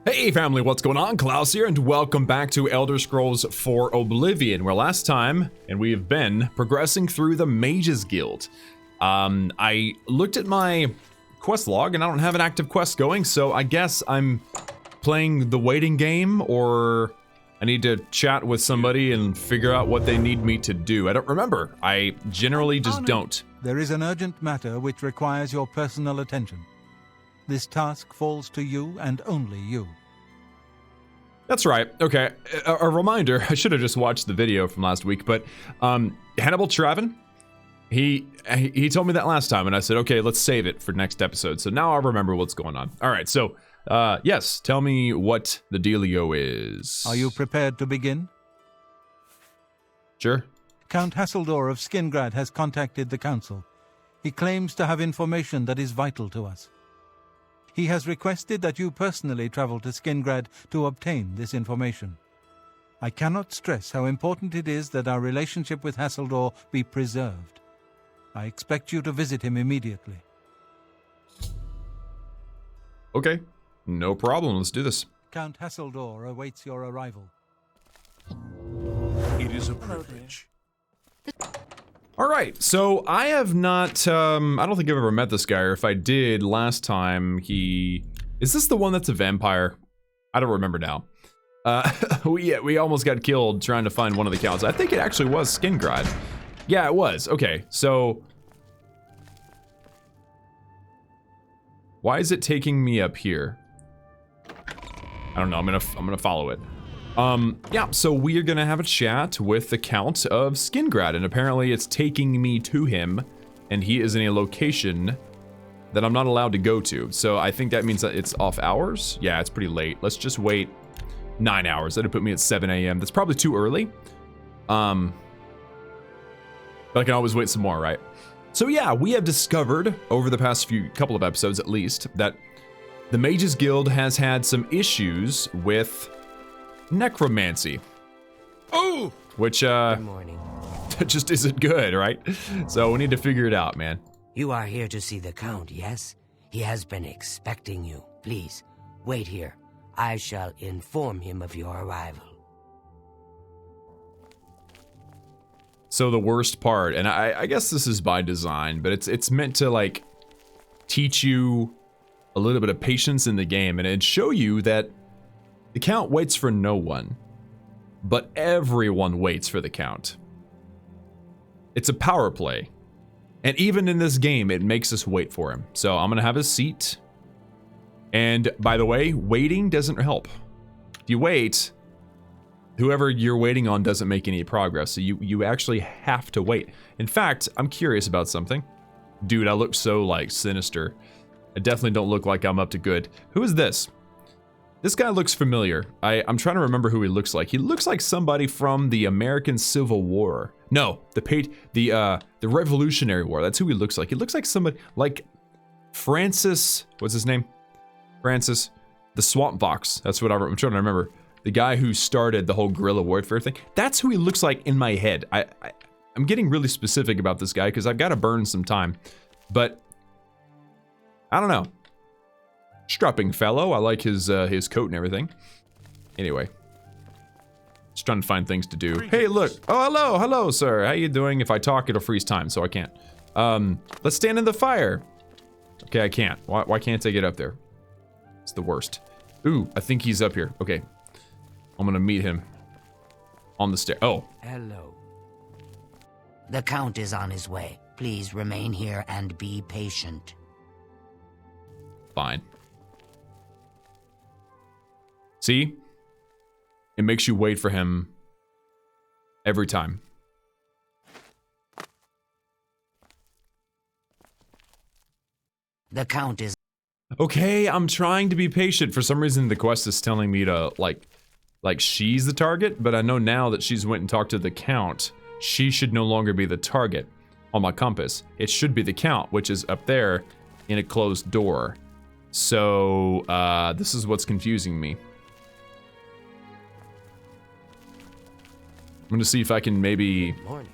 Hey family, what's going on? Klaus here, and welcome back to Elder Scrolls 4 Oblivion, where last time, and we have been progressing through the Mages Guild. I looked at my quest log, and I don't have an active quest going, so I guess I'm playing the waiting game, or I need to chat with somebody and figure out what they need me to do. I don't remember. I generally just don't. There is an urgent matter which requires your personal attention. This task falls to you and only you. That's right. Okay, a reminder, I should have just watched the video from last week, but Hannibal Traven, he told me that last time, and I said, okay, let's save it for next episode. So now I remember what's going on. All right, so yes, tell me what the dealio is. Are you prepared to begin? Sure. Count Hasseldor of Skingrad has contacted the Council. He claims to have information that is vital to us. He has requested that you personally travel to Skingrad to obtain this information. I cannot stress how important it is that our relationship with Hasseldor be preserved. I expect you to visit him immediately. Okay, no problem. Let's do this. Count Hasseldor awaits your arrival. It is a privilege. All right, so I have not, I don't think I've ever met this guy, or if I did last time, is this the one that's a vampire? I don't remember now. We almost got killed trying to find one of the counts. I think it actually was Skingrad. Yeah, it was. Okay, so why is it taking me up here? I don't know. I'm gonna follow it. Yeah, so we are gonna have a chat with the Count of Skingrad, and apparently it's taking me to him, and he is in a location that I'm not allowed to go to. So I think that means that it's off hours. Yeah, it's pretty late. Let's just wait 9 hours. That'd put me at 7 a.m. That's probably too early. But I can always wait some more, right? So yeah, we have discovered over the past couple of episodes at least that the Mages Guild has had some issues with necromancy. Oh! Which, Good morning. just isn't good, right? So we need to figure it out, man. You are here to see the Count, yes? He has been expecting you. Please, wait here. I shall inform him of your arrival. So the worst part, and I guess this is by design, but it's meant to, like, teach you a little bit of patience in the game, and it'd show you that the Count waits for no one, but everyone waits for the Count. It's a power play, and even in this game, it makes us wait for him. So I'm gonna have a seat, and by the way, waiting doesn't help. If you wait, whoever you're waiting on doesn't make any progress, so you actually have to wait. In fact, I'm curious about something. Dude, I look so, like, sinister. I definitely don't look like I'm up to good. Who is this? This guy looks familiar. I'm trying to remember who he looks like. He looks like somebody from the American Civil War. No, the Revolutionary War. That's who he looks like. He looks like somebody like Francis. What's his name? Francis, the Swamp Fox. That's what I'm trying to remember. The guy who started the whole guerrilla warfare thing. That's who he looks like in my head. I'm getting really specific about this guy because I've got to burn some time, but I don't know. Strapping fellow. I like his coat and everything. Anyway, just trying to find things to do. Hey, look. Oh, hello, sir. How you doing? If I talk, it'll freeze time, so I can't. Let's stand in the fire. Okay, I can't. Why can't I get up there? It's the worst. Ooh, I think he's up here. Okay, I'm gonna meet him on the stair. Oh. Hello. The Count is on his way. Please remain here and be patient. Fine. See? It makes you wait for him every time. The Count is... Okay, I'm trying to be patient. For some reason, the quest is telling me to, like she's the target, but I know now that she's went and talked to the Count, she should no longer be the target on my compass. It should be the Count, which is up there in a closed door. So, this is what's confusing me. I'm gonna see if I can maybe... Morning.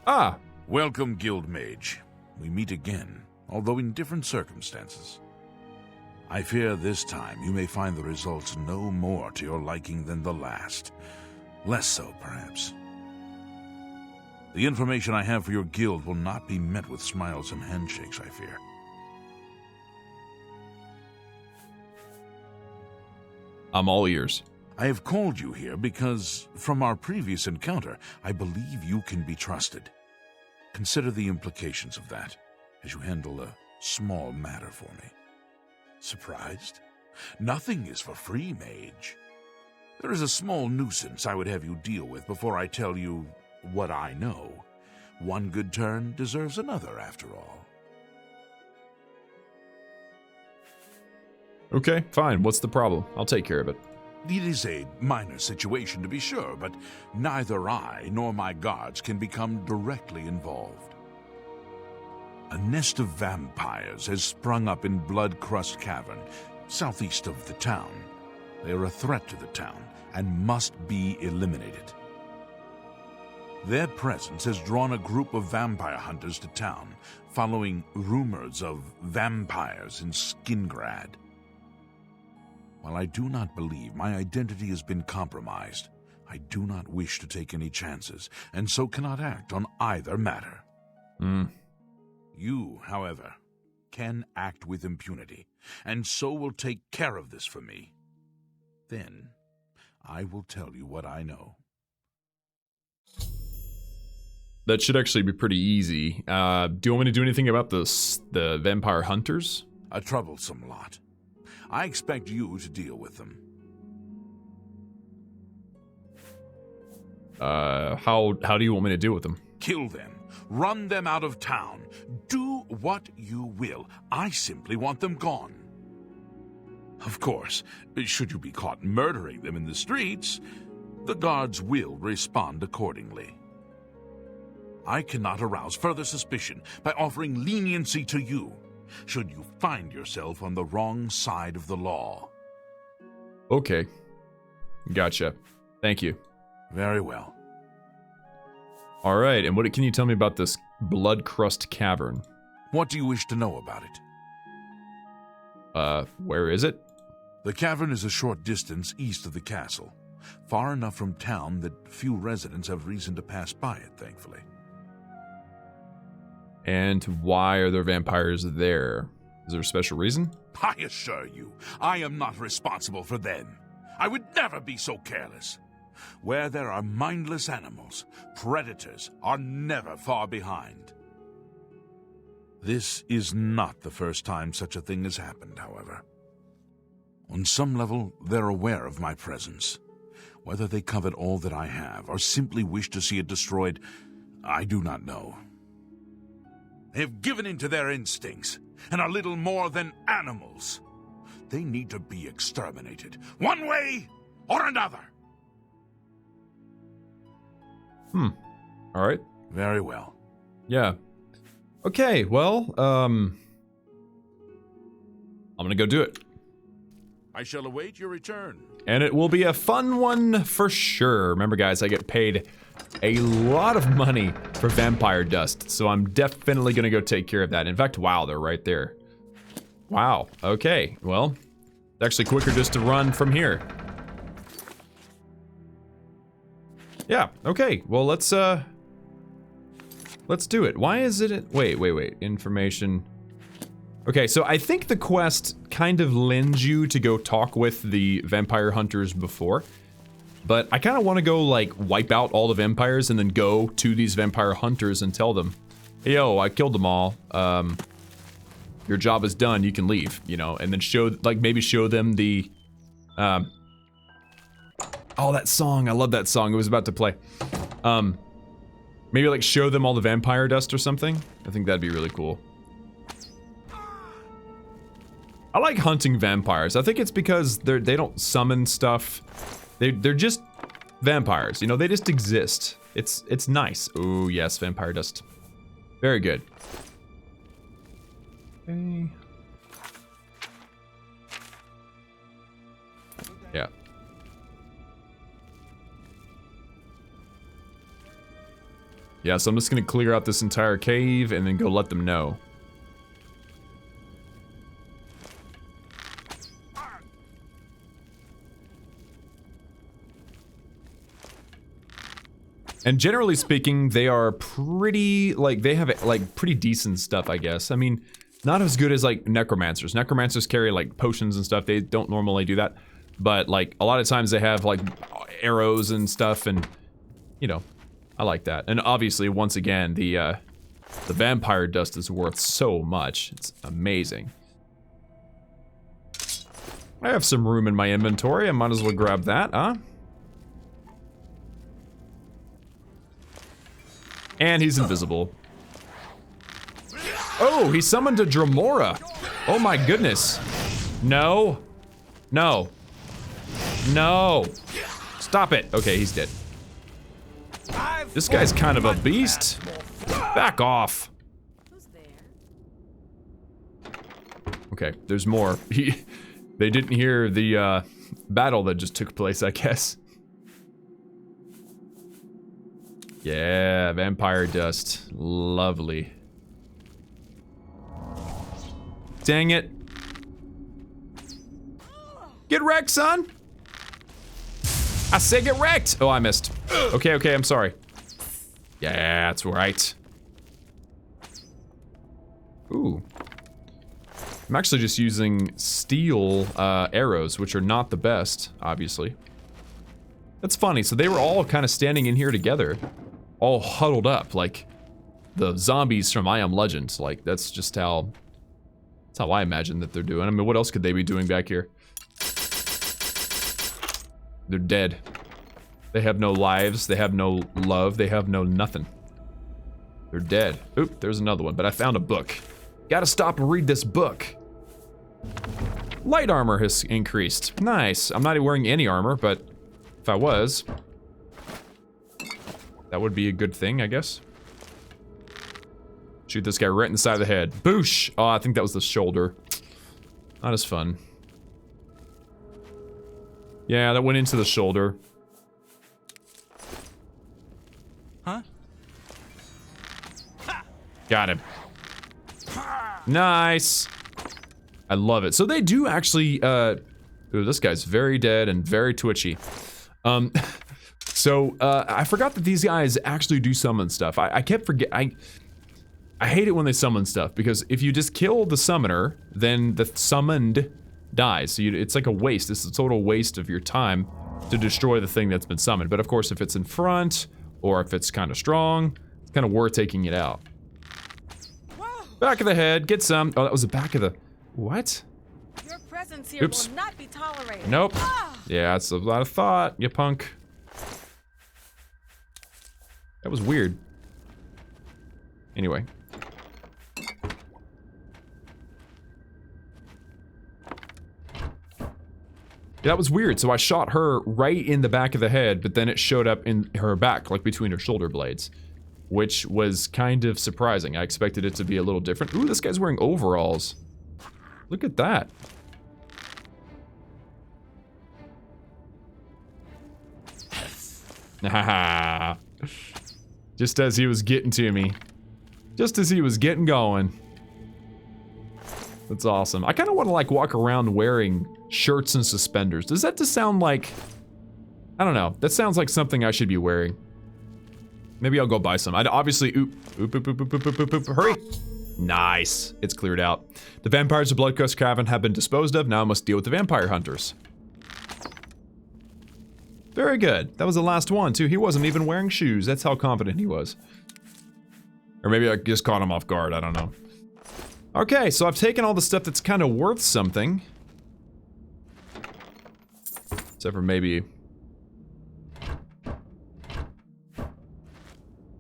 Ah! Welcome, Guild Mage. We meet again, although in different circumstances. I fear this time you may find the results no more to your liking than the last. Less so, perhaps. The information I have for your guild will not be met with smiles and handshakes, I fear. I'm all ears. I have called you here because, from our previous encounter, I believe you can be trusted. Consider the implications of that as you handle a small matter for me. Surprised? Nothing is for free, mage. There is a small nuisance I would have you deal with before I tell you what I know. One good turn deserves another, after all. Okay, fine. What's the problem? I'll take care of it. It is a minor situation, to be sure, but neither I nor my guards can become directly involved. A nest of vampires has sprung up in Crust Cavern, southeast of the town. They are a threat to the town and must be eliminated. Their presence has drawn a group of vampire hunters to town, following rumors of vampires in Skingrad. While I do not believe my identity has been compromised, I do not wish to take any chances, and so cannot act on either matter. You, however, can act with impunity, and so will take care of this for me. Then, I will tell you what I know. That should actually be pretty easy. Do you want me to do anything about the vampire hunters? A troublesome lot. I expect you to deal with them. How do you want me to deal with them? Kill them. Run them out of town. Do what you will. I simply want them gone. Of course, should you be caught murdering them in the streets, the guards will respond accordingly. I cannot arouse further suspicion by offering leniency to you, should you find yourself on the wrong side of the law. Okay. Gotcha. Thank you. Very well. Alright, and what can you tell me about this Crust Cavern? What do you wish to know about it? Where is it? The cavern is a short distance east of the castle, far enough from town that few residents have reason to pass by it, thankfully. And why are there vampires there? Is there a special reason? I assure you, I am not responsible for them. I would never be so careless. Where there are mindless animals, predators are never far behind. This is not the first time such a thing has happened, however. On some level, they're aware of my presence. Whether they covet all that I have, or simply wish to see it destroyed, I do not know. They have given in to their instincts, and are little more than animals. They need to be exterminated, one way or another. Alright. Very well. Yeah. Okay, well, I'm gonna go do it. I shall await your return. And it will be a fun one for sure. Remember guys, I get paid a lot of money for vampire dust, so I'm definitely gonna go take care of that. In fact, wow, they're right there. Wow, okay, well, it's actually quicker just to run from here. Yeah, okay, well, let's do it. Why is it, wait, information. Okay, so I think the quest kind of lends you to go talk with the vampire hunters before, but I kind of want to go, like, wipe out all the vampires and then go to these vampire hunters and tell them, hey, yo, I killed them all, your job is done, you can leave, you know, and then show, like, maybe show them the, oh, that song, I love that song, it was about to play, maybe, like, show them all the vampire dust or something. I think that'd be really cool. I like hunting vampires. I think it's because they don't summon stuff. They're just vampires, you know, they just exist. It's nice. Oh, yes, vampire dust. Very good. Okay. Yeah. Yeah, so I'm just gonna clear out this entire cave and then go let them know. And generally speaking, they are pretty, like, they have, like, pretty decent stuff, I guess. I mean, not as good as, like, Necromancers. Necromancers carry, like, potions and stuff. They don't normally do that. But, like, a lot of times they have, like, arrows and stuff, and, you know, I like that. And obviously, once again, the vampire dust is worth so much. It's amazing. I have some room in my inventory. I might as well grab that, huh? And he's invisible. Oh, he summoned a Dremora. Oh my goodness. No. No. No. Stop it. Okay, he's dead. This guy's kind of a beast. Back off. Okay, there's more. They didn't hear the battle that just took place, I guess. Yeah, vampire dust. Lovely. Dang it. Get wrecked, son! I said get wrecked! Oh, I missed. Okay, okay, I'm sorry. Yeah, that's right. Ooh. I'm actually just using steel arrows, which are not the best, obviously. That's funny, so they were all kind of standing in here together. All huddled up, like the zombies from I Am Legend. Like, that's just how... That's how I imagine that they're doing. I mean, what else could they be doing back here? They're dead. They have no lives, they have no love, they have no nothing. They're dead. Oop, there's another one, but I found a book. Gotta stop and read this book. Light armor has increased. Nice. I'm not wearing any armor, but if I was, that would be a good thing, I guess. Shoot this guy right in the side of the head. Boosh! Oh, I think that was the shoulder. Not as fun. Yeah, that went into the shoulder. Huh? Got him. Nice. I love it. So they do actually, ooh, this guy's very dead and very twitchy. So, I forgot that these guys actually do summon stuff. I kept forgetting. I hate it when they summon stuff, because if you just kill the summoner, then the summoned dies. So it's like a waste. It's a total waste of your time to destroy the thing that's been summoned. But of course, if it's in front, or if it's kind of strong, it's kind of worth taking it out. Back of the head, get some. Oh, that was the back of the... What? Your presence here Oops. will not be tolerated. Nope. Yeah, that's a lot of thought, you punk. That was weird. Anyway. That was weird. So I shot her right in the back of the head, but then it showed up in her back, like between her shoulder blades, which was kind of surprising. I expected it to be a little different. Ooh, this guy's wearing overalls. Look at that. Haha. Just as he was getting to me. Just as he was getting going. That's awesome. I kind of want to like walk around wearing shirts and suspenders. Does that just sound like... I don't know. That sounds like something I should be wearing. Maybe I'll go buy some. I'd obviously... Oop. Hurry. Nice. It's cleared out. The vampires of Bloodcrest Cavern have been disposed of. Now I must deal with the vampire hunters. Very good. That was the last one, too. He wasn't even wearing shoes. That's how confident he was. Or maybe I just caught him off guard. I don't know. Okay, so I've taken all the stuff that's kind of worth something. Except for maybe...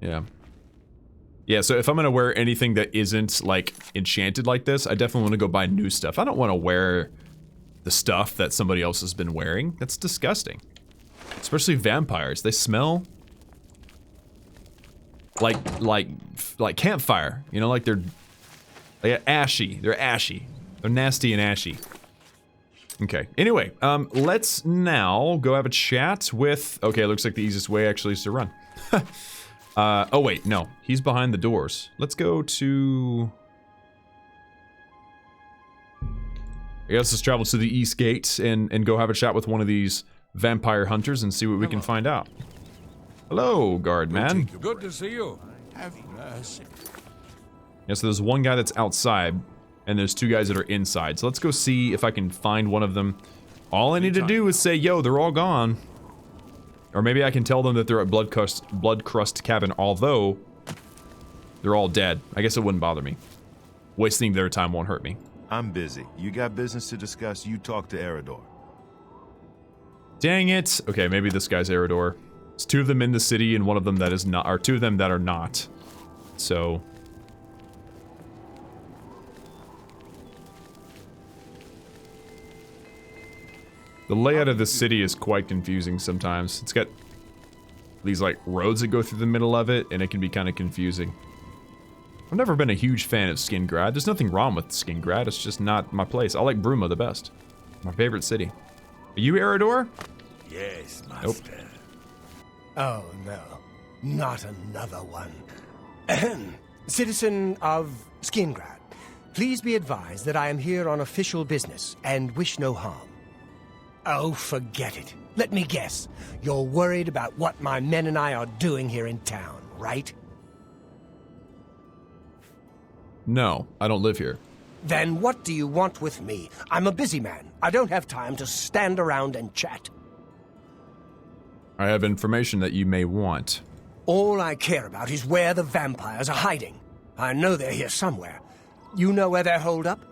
Yeah. Yeah, so if I'm gonna wear anything that isn't, like, enchanted like this, I definitely want to go buy new stuff. I don't want to wear the stuff that somebody else has been wearing. That's disgusting. Especially vampires. They smell... like campfire. You know, like they're ashy. They're ashy. They're nasty and ashy. Okay. Anyway, let's now go have a chat with... Okay, looks like the easiest way actually is to run. Oh wait, no. He's behind the doors. Let's go to... I guess let's travel to the East Gate and go have a chat with one of these vampire hunters and see what we can find out. Hello, guard man. Good to see you. Have mercy. Yeah, so there's one guy that's outside, and there's two guys that are inside. So let's go see if I can find one of them. All I need to do is say, yo, they're all gone. Or maybe I can tell them that they're at Blood Crust Cavern, although they're all dead. I guess it wouldn't bother me. Wasting their time won't hurt me. I'm busy. You got business to discuss, you talk to Eridor. Dang it. Okay, maybe this guy's Eridor. There's two of them in the city and one of them that is not, or two of them that are not. So... the layout of the city is quite confusing sometimes. It's got these, like, roads that go through the middle of it, and it can be kind of confusing. I've never been a huge fan of Skingrad. There's nothing wrong with Skingrad, it's just not my place. I like Bruma the best. My favorite city. Are you Eridor? Yes, master. Nope. Oh, no. Not another one. Ahem. Citizen of Skingrad, please be advised that I am here on official business and wish no harm. Oh, forget it. Let me guess. You're worried about what my men and I are doing here in town, right? No, I don't live here. Then what do you want with me? I'm a busy man. I don't have time to stand around and chat. I have information that you may want. All I care about is where the vampires are hiding. I know they're here somewhere. You know where they're holed up?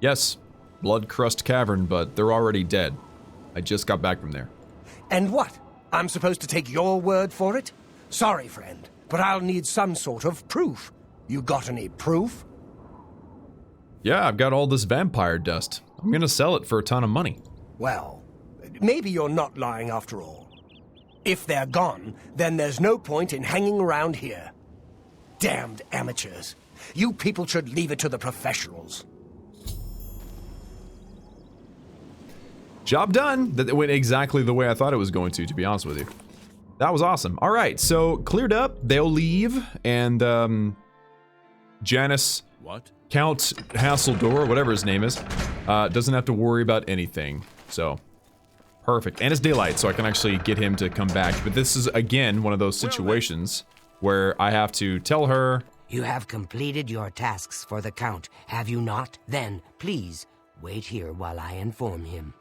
Yes, Blood Crust Cavern, but they're already dead. I just got back from there. And what? I'm supposed to take your word for it? Sorry, friend, but I'll need some sort of proof. You got any proof? Yeah, I've got all this vampire dust. I'm gonna sell it for a ton of money. Well, maybe you're not lying after all. If they're gone, then there's no point in hanging around here. Damned amateurs. You people should leave it to the professionals. Job done. That went exactly the way I thought it was going to be honest with you. That was awesome. All right, so cleared up. They'll leave, and Janus, Count Hasseldor, whatever his name is, doesn't have to worry about anything. So, perfect. And it's daylight, so I can actually get him to come back. But this is, again, one of those situations where I have to tell her... You have completed your tasks for the Count, have you not? Then, please, wait here while I inform him.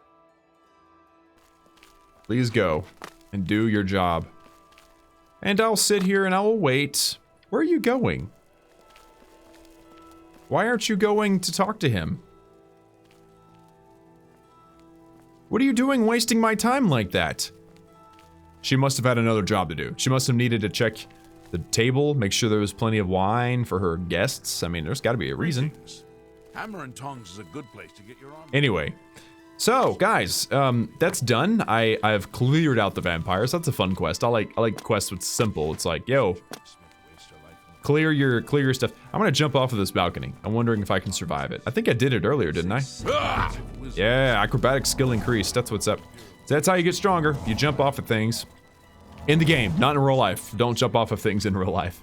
Please go and do your job. And I'll sit here and I will wait. Where are you going? Why aren't you going to talk to him? What are you doing wasting my time like that? She must have had another job to do. She must have needed to check the table, make sure there was plenty of wine for her guests. I mean, there's got to be a reason. Hammer and tongs is a good place to get your arm. Anyway, so guys, that's done. I've cleared out the vampires. That's a fun quest. I like quests with simple. It's like, yo, clear your stuff. I'm gonna jump off of this balcony. I'm wondering if I can survive it. I think I did it earlier, didn't I? Yeah, acrobatic skill increased. That's what's up. So that's how you get stronger. You jump off of things. In the game, not in real life. Don't jump off of things in real life.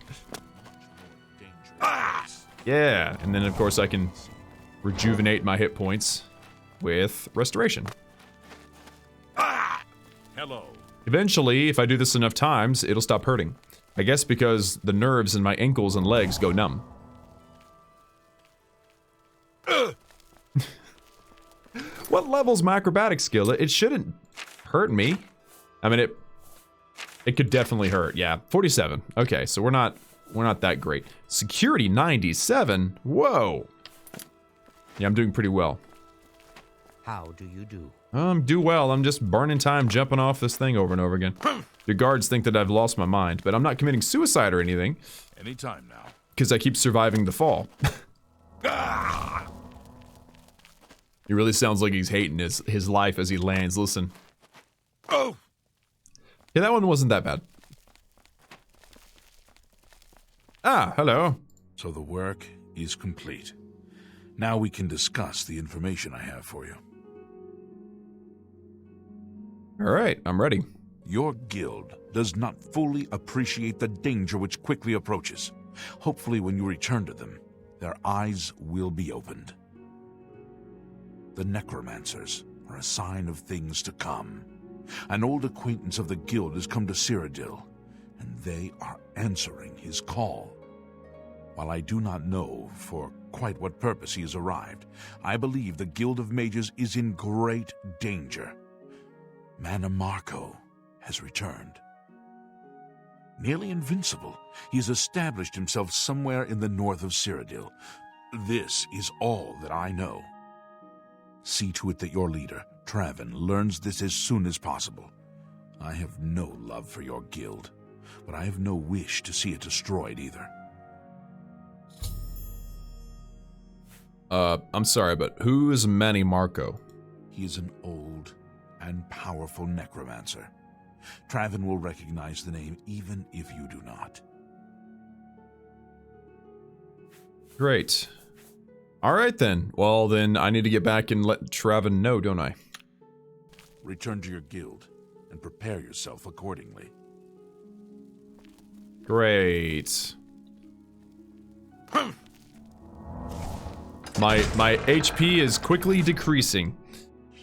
Yeah, and then of course I can rejuvenate my hit points with restoration. Hello. Eventually, if I do this enough times, it'll stop hurting. I guess because the nerves in my ankles and legs go numb. What level's my acrobatic skill? It shouldn't hurt me. I mean, it could definitely hurt. Yeah, 47. Okay, so we're not that great. Security 97. Whoa. Yeah, I'm doing pretty well. How do you do? Do well. I'm just burning time jumping off this thing over and over again. Your guards think that I've lost my mind, but I'm not committing suicide or anything. Anytime now. Because I keep surviving the fall. He really sounds like he's hating his life as he lands. Listen. Oh! Yeah, that one wasn't that bad. Ah, hello. So the work is complete. Now we can discuss the information I have for you. All right, I'm ready. Your guild does not fully appreciate the danger which quickly approaches. Hopefully when you return to them, their eyes will be opened. The Necromancers are a sign of things to come. An old acquaintance of the guild has come to Cyrodiil, and they are answering his call. While I do not know for quite what purpose he has arrived, I believe the Guild of Mages is in great danger. Mana Marco has returned. Nearly invincible, he has established himself somewhere in the north of Cyrodiil. This is all that I know. See to it that your leader, Traven, learns this as soon as possible. I have no love for your guild, but I have no wish to see it destroyed either. I'm sorry, but who is Manny Marco? He is an old and powerful necromancer. Traven will recognize the name even if you do not. Great. Alright then. Well then, I need to get back and let Traven know, don't I? Return to your guild and prepare yourself accordingly. Great. My HP is quickly decreasing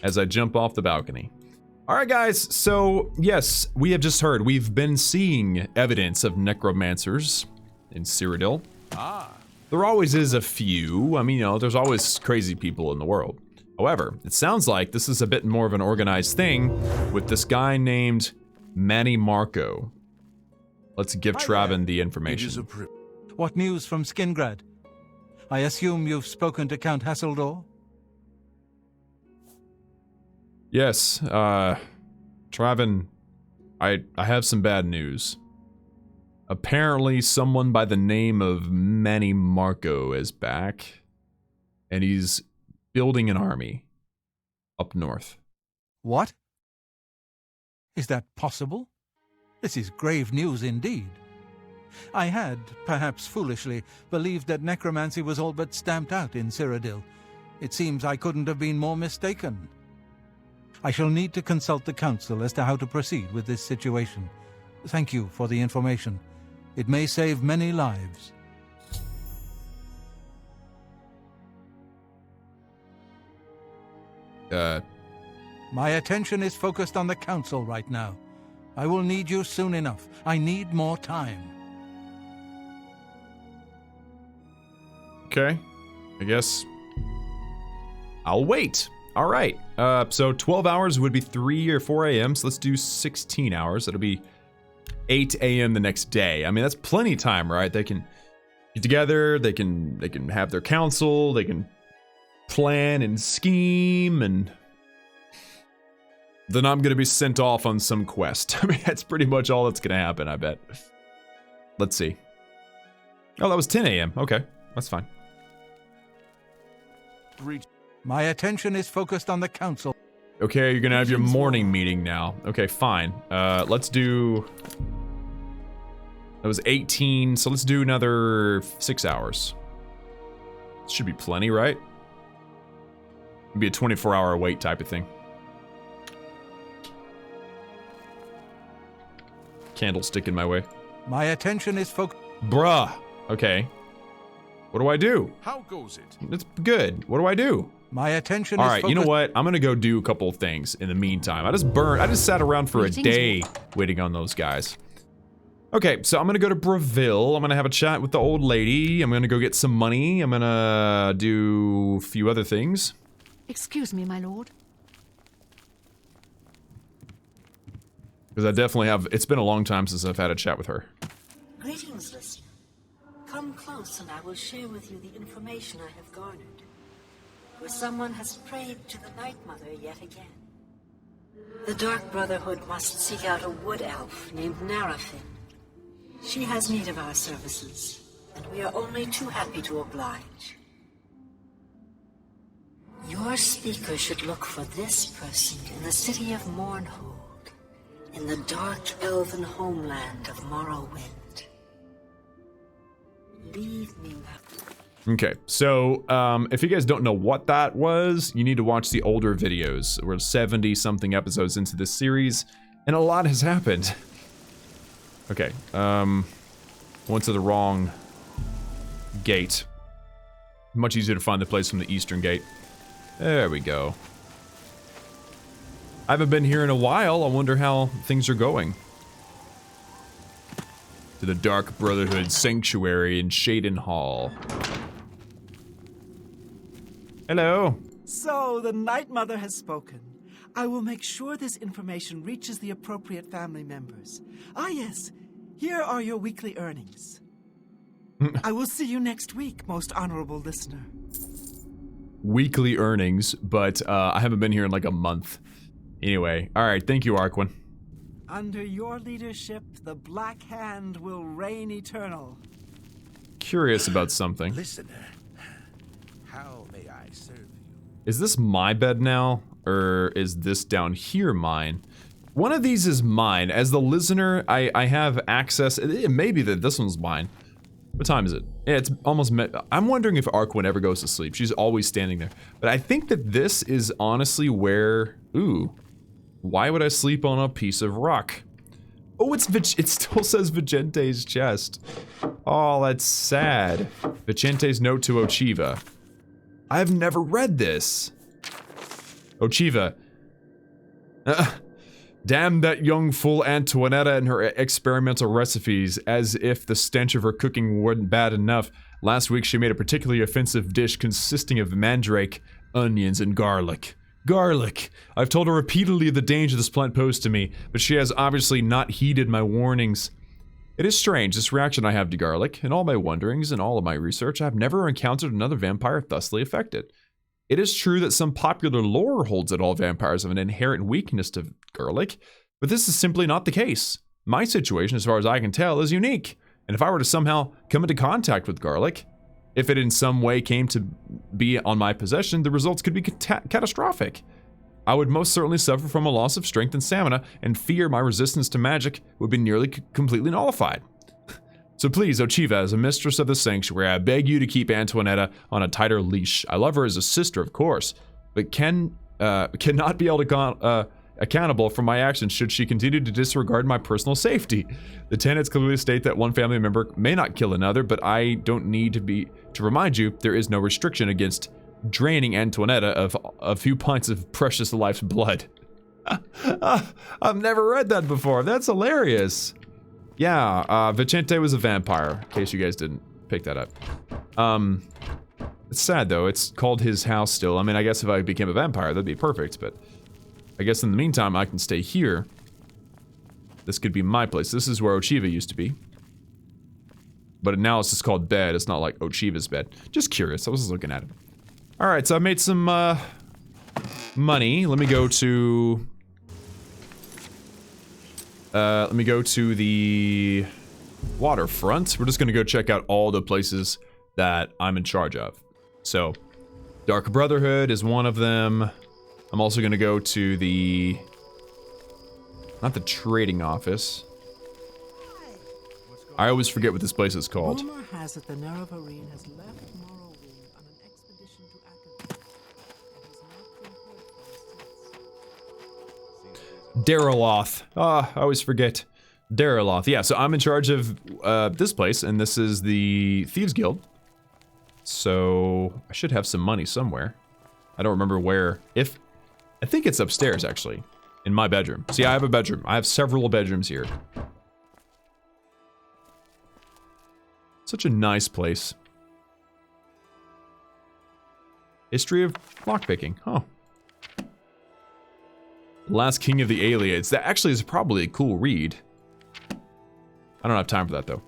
as I jump off the balcony. Alright guys, so yes, we have just heard, we've been seeing evidence of necromancers in Cyrodiil. There always is a few, I mean, you know, there's always crazy people in the world. However, it sounds like this is a bit more of an organized thing with this guy named Manny Marco. Let's give Traven the information. What news from Skingrad? I assume you've spoken to Count Hasseldor? Yes, Traven, I have some bad news. Apparently someone by the name of Manny Marco is back, and he's building an army up north. What? Is that possible? This is grave news indeed. I had, perhaps foolishly, believed that necromancy was all but stamped out in Cyrodiil. It seems I couldn't have been more mistaken. I shall need to consult the council as to how to proceed with this situation. Thank you for the information. It may save many lives. My attention is focused on the council right now. I will need you soon enough. I need more time. Okay, I guess I'll wait. All right, so 12 hours would be 3 or 4 a.m., so let's do 16 hours. That'll be 8 a.m. the next day. I mean, that's plenty of time, right? They can get together, they can have their council, they can plan and scheme, and then I'm gonna be sent off on some quest. I mean, that's pretty much all that's gonna happen, I bet. Let's see. Oh, that was 10 a.m. Okay, that's fine. My attention is focused on the council. Okay, you're gonna have your morning meeting now. Okay, fine. Let's do... That was 18, so let's do another 6 hours. Should be plenty, right? It'd be a 24-hour wait type of thing. Candlestick in my way. My attention is focused... Bruh. Okay. What do I do? How goes it? It's good. What do I do? My attention All is right, focused... you know what? I'm gonna go do a couple of things in the meantime. I just sat around for a day waiting on those guys. Okay, so I'm gonna go to Breville. I'm gonna have a chat with the old lady. I'm gonna go get some money. I'm gonna do a few other things. Excuse me, my lord. Because I definitely have, it's been a long time since I've had a chat with her. Greetings, listener. Come close and I will share with you the information I have garnered. For someone has prayed to the Night Mother yet again. The Dark Brotherhood must seek out a wood elf named Narafin. She has need of our services, and we are only too happy to oblige. Your speaker should look for this person in the city of Mournhold, in the dark elven homeland of Morrowind. Leave me that. Okay, so if you guys don't know what that was, you need to watch the older videos. We're 70-something episodes into this series, and a lot has happened. Okay, went to the wrong gate. Much easier to find the place from the eastern gate. There we go. I haven't been here in a while. I wonder how things are going. To the Dark Brotherhood Sanctuary in Shaden Hall. Hello. So, the Night Mother has spoken. I will make sure this information reaches the appropriate family members. Ah, yes. Here are your weekly earnings. I will see you next week, most honorable listener. Weekly earnings, but I haven't been here in like a month. Anyway, alright, thank you, Arquin. Under your leadership, the Black Hand will reign eternal. Curious about something. Listener, how may I serve you? Is this my bed now? Or is this down here mine? One of these is mine. As the listener, I have access. It may be that this one's mine. What time is it? Yeah, it's almost I'm wondering if Arquin ever goes to sleep. She's always standing there. But I think that this is honestly where... Ooh. Why would I sleep on a piece of rock? Oh, it still says Vicente's chest. Oh, that's sad. Vicente's note to Ochiva. I've never read this. Ochiva. Damn that young fool Antoinetta and her experimental recipes, as if the stench of her cooking weren't bad enough. Last week she made a particularly offensive dish consisting of mandrake, onions, and garlic. Garlic! I've told her repeatedly the danger this plant posed to me, but she has obviously not heeded my warnings. It is strange, this reaction I have to garlic. In all my wanderings and all of my research, I have never encountered another vampire thusly affected. It is true that some popular lore holds that all vampires have an inherent weakness to garlic, but this is simply not the case. My situation, as far as I can tell, is unique, and if I were to somehow come into contact with garlic, if it in some way came to be on my possession, the results could be catastrophic. I would most certainly suffer from a loss of strength and stamina, and fear my resistance to magic would be nearly completely nullified. So please, Ochiva, as a mistress of the sanctuary, I beg you to keep Antoinetta on a tighter leash. I love her as a sister, of course, but cannot be held accountable for my actions should she continue to disregard my personal safety. The tenets clearly state that one family member may not kill another, but I don't need to remind you there is no restriction against draining Antoinetta of a few pints of precious life's blood. I've never read that before. That's hilarious. Yeah, Vicente was a vampire, in case you guys didn't pick that up. It's sad though, it's called his house still. I mean, I guess if I became a vampire, that'd be perfect, but I guess in the meantime, I can stay here. This could be my place. This is where Ochiva used to be. But now it's just called bed, it's not like Ochiva's bed. Just curious, I was just looking at it. Alright, so I made some, money. Let me go to the waterfront. We're just gonna go check out all the places that I'm in charge of. So, Dark Brotherhood is one of them. I'm also gonna go to the... not the trading office. I always forget what this place is called. Rumor has it the Nerevarine has left Morrowind on an expedition to Acheron, and has not been heard from since. Dariloth. Ah, I always forget. Dariloth. Yeah, so I'm in charge of this place, and this is the Thieves Guild. So I should have some money somewhere. I don't remember where. I think it's upstairs, actually, in my bedroom. See, I have a bedroom. I have several bedrooms here. Such a nice place. History of lockpicking. Oh. Last King of the Aliens. That actually is probably a cool read. I don't have time for that, though.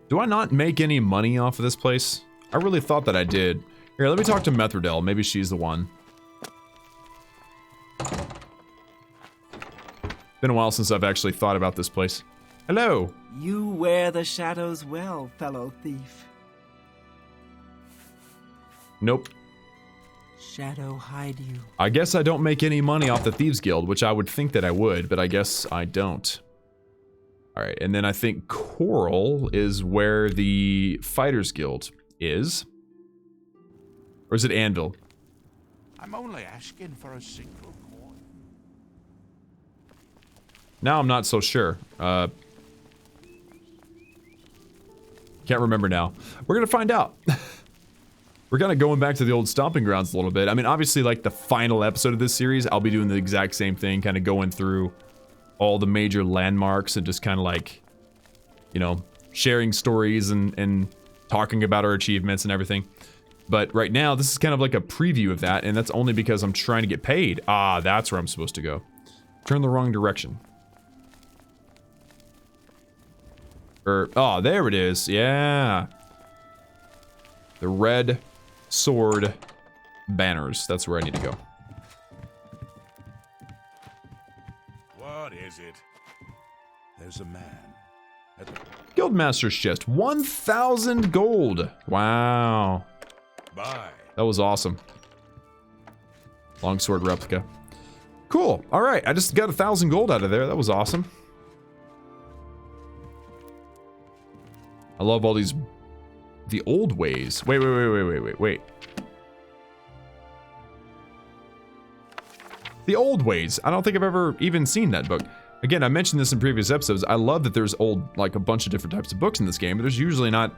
Do I not make any money off of this place? I really thought that I did. Here, let me talk to Methridel. Maybe she's the one. Been a while since I've actually thought about this place. Hello. You wear the shadows well, fellow thief. Nope. Shadow hide you. I guess I don't make any money off the Thieves Guild, which I would think that I would, but I guess I don't. Alright, and then I think Coral is where the Fighters Guild is. Or is it Anvil? I'm only asking for a single coin. Now I'm not so sure. Can't remember now. We're gonna find out. We're kind of going back to the old stomping grounds a little bit. I mean, obviously, like the final episode of this series, I'll be doing the exact same thing, kind of going through all the major landmarks and just kind of like, you know, sharing stories and talking about our achievements and everything. But right now, this is kind of like a preview of that, and that's only because I'm trying to get paid. Ah, that's where I'm supposed to go. Turn the wrong direction. Oh, there it is. Yeah. The red sword banners. That's where I need to go. What is it? There's a man. Guildmaster's chest. 1,000 gold. Wow. Bye. That was awesome. Longsword replica. Cool. All right. I just got 1,000 gold out of there. That was awesome. I love all these... The old ways. Wait. The old ways. I don't think I've ever even seen that book. Again, I mentioned this in previous episodes. I love that there's like a bunch of different types of books in this game, but there's usually not...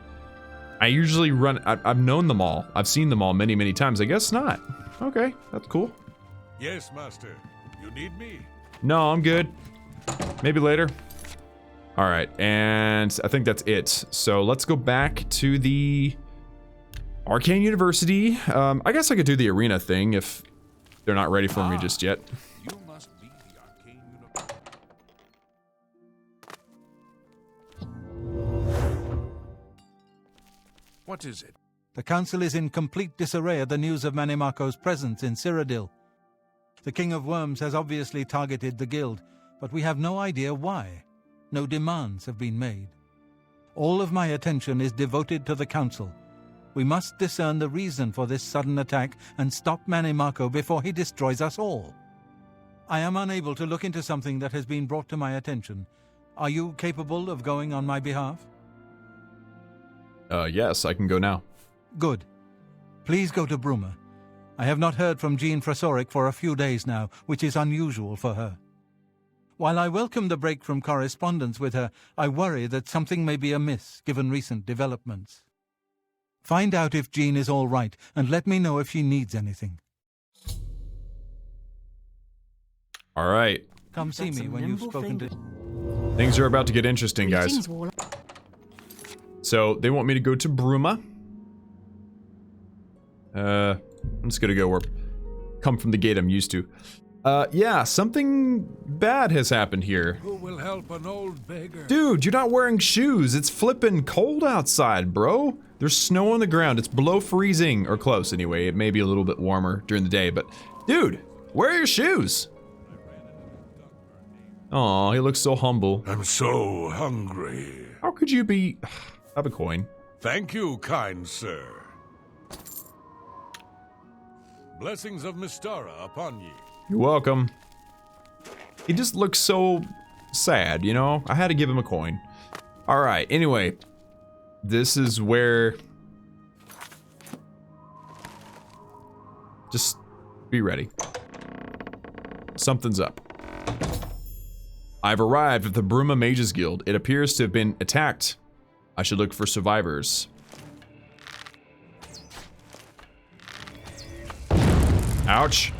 I usually run... I've known them all. I've seen them all many, many times. I guess not. Okay, that's cool. Yes, master. You need me? No, I'm good. Maybe later. All right, and I think that's it. So let's go back to the Arcane University. I guess I could do the arena thing if they're not ready for me just yet. You must be the Arcane University. What is it? The council is in complete disarray at the news of Manimako's presence in Cyrodiil. The King of Worms has obviously targeted the guild, but we have no idea why. No demands have been made. All of my attention is devoted to the council. We must discern the reason for this sudden attack and stop Manimako before he destroys us all. I am unable to look into something that has been brought to my attention. Are you capable of going on my behalf? Yes, I can go now. Good. Please go to Bruma. I have not heard from Jean Frasoric for a few days now, which is unusual for her. While I welcome the break from correspondence with her, I worry that something may be amiss given recent developments. Find out if Jean is all right, and let me know if she needs anything. All right. Come see me when you've spoken to... Things are about to get interesting, guys. So, they want me to go to Bruma. I'm just gonna go where... Come from the gate I'm used to. Yeah, something bad has happened here. Who will help an old beggar? Dude, you're not wearing shoes. It's flippin' cold outside, bro. There's snow on the ground. It's below freezing, or close anyway. It may be a little bit warmer during the day, but dude, where are your shoes? Aw, he looks so humble. I'm so hungry. How could you be... Have a coin. Thank you, kind sir. Blessings of Mystara upon ye. You're welcome. He just looks so sad, you know? I had to give him a coin. Alright, anyway. This is where... Just be ready. Something's up. I've arrived at the Bruma Mages Guild. It appears to have been attacked. I should look for survivors. Ouch.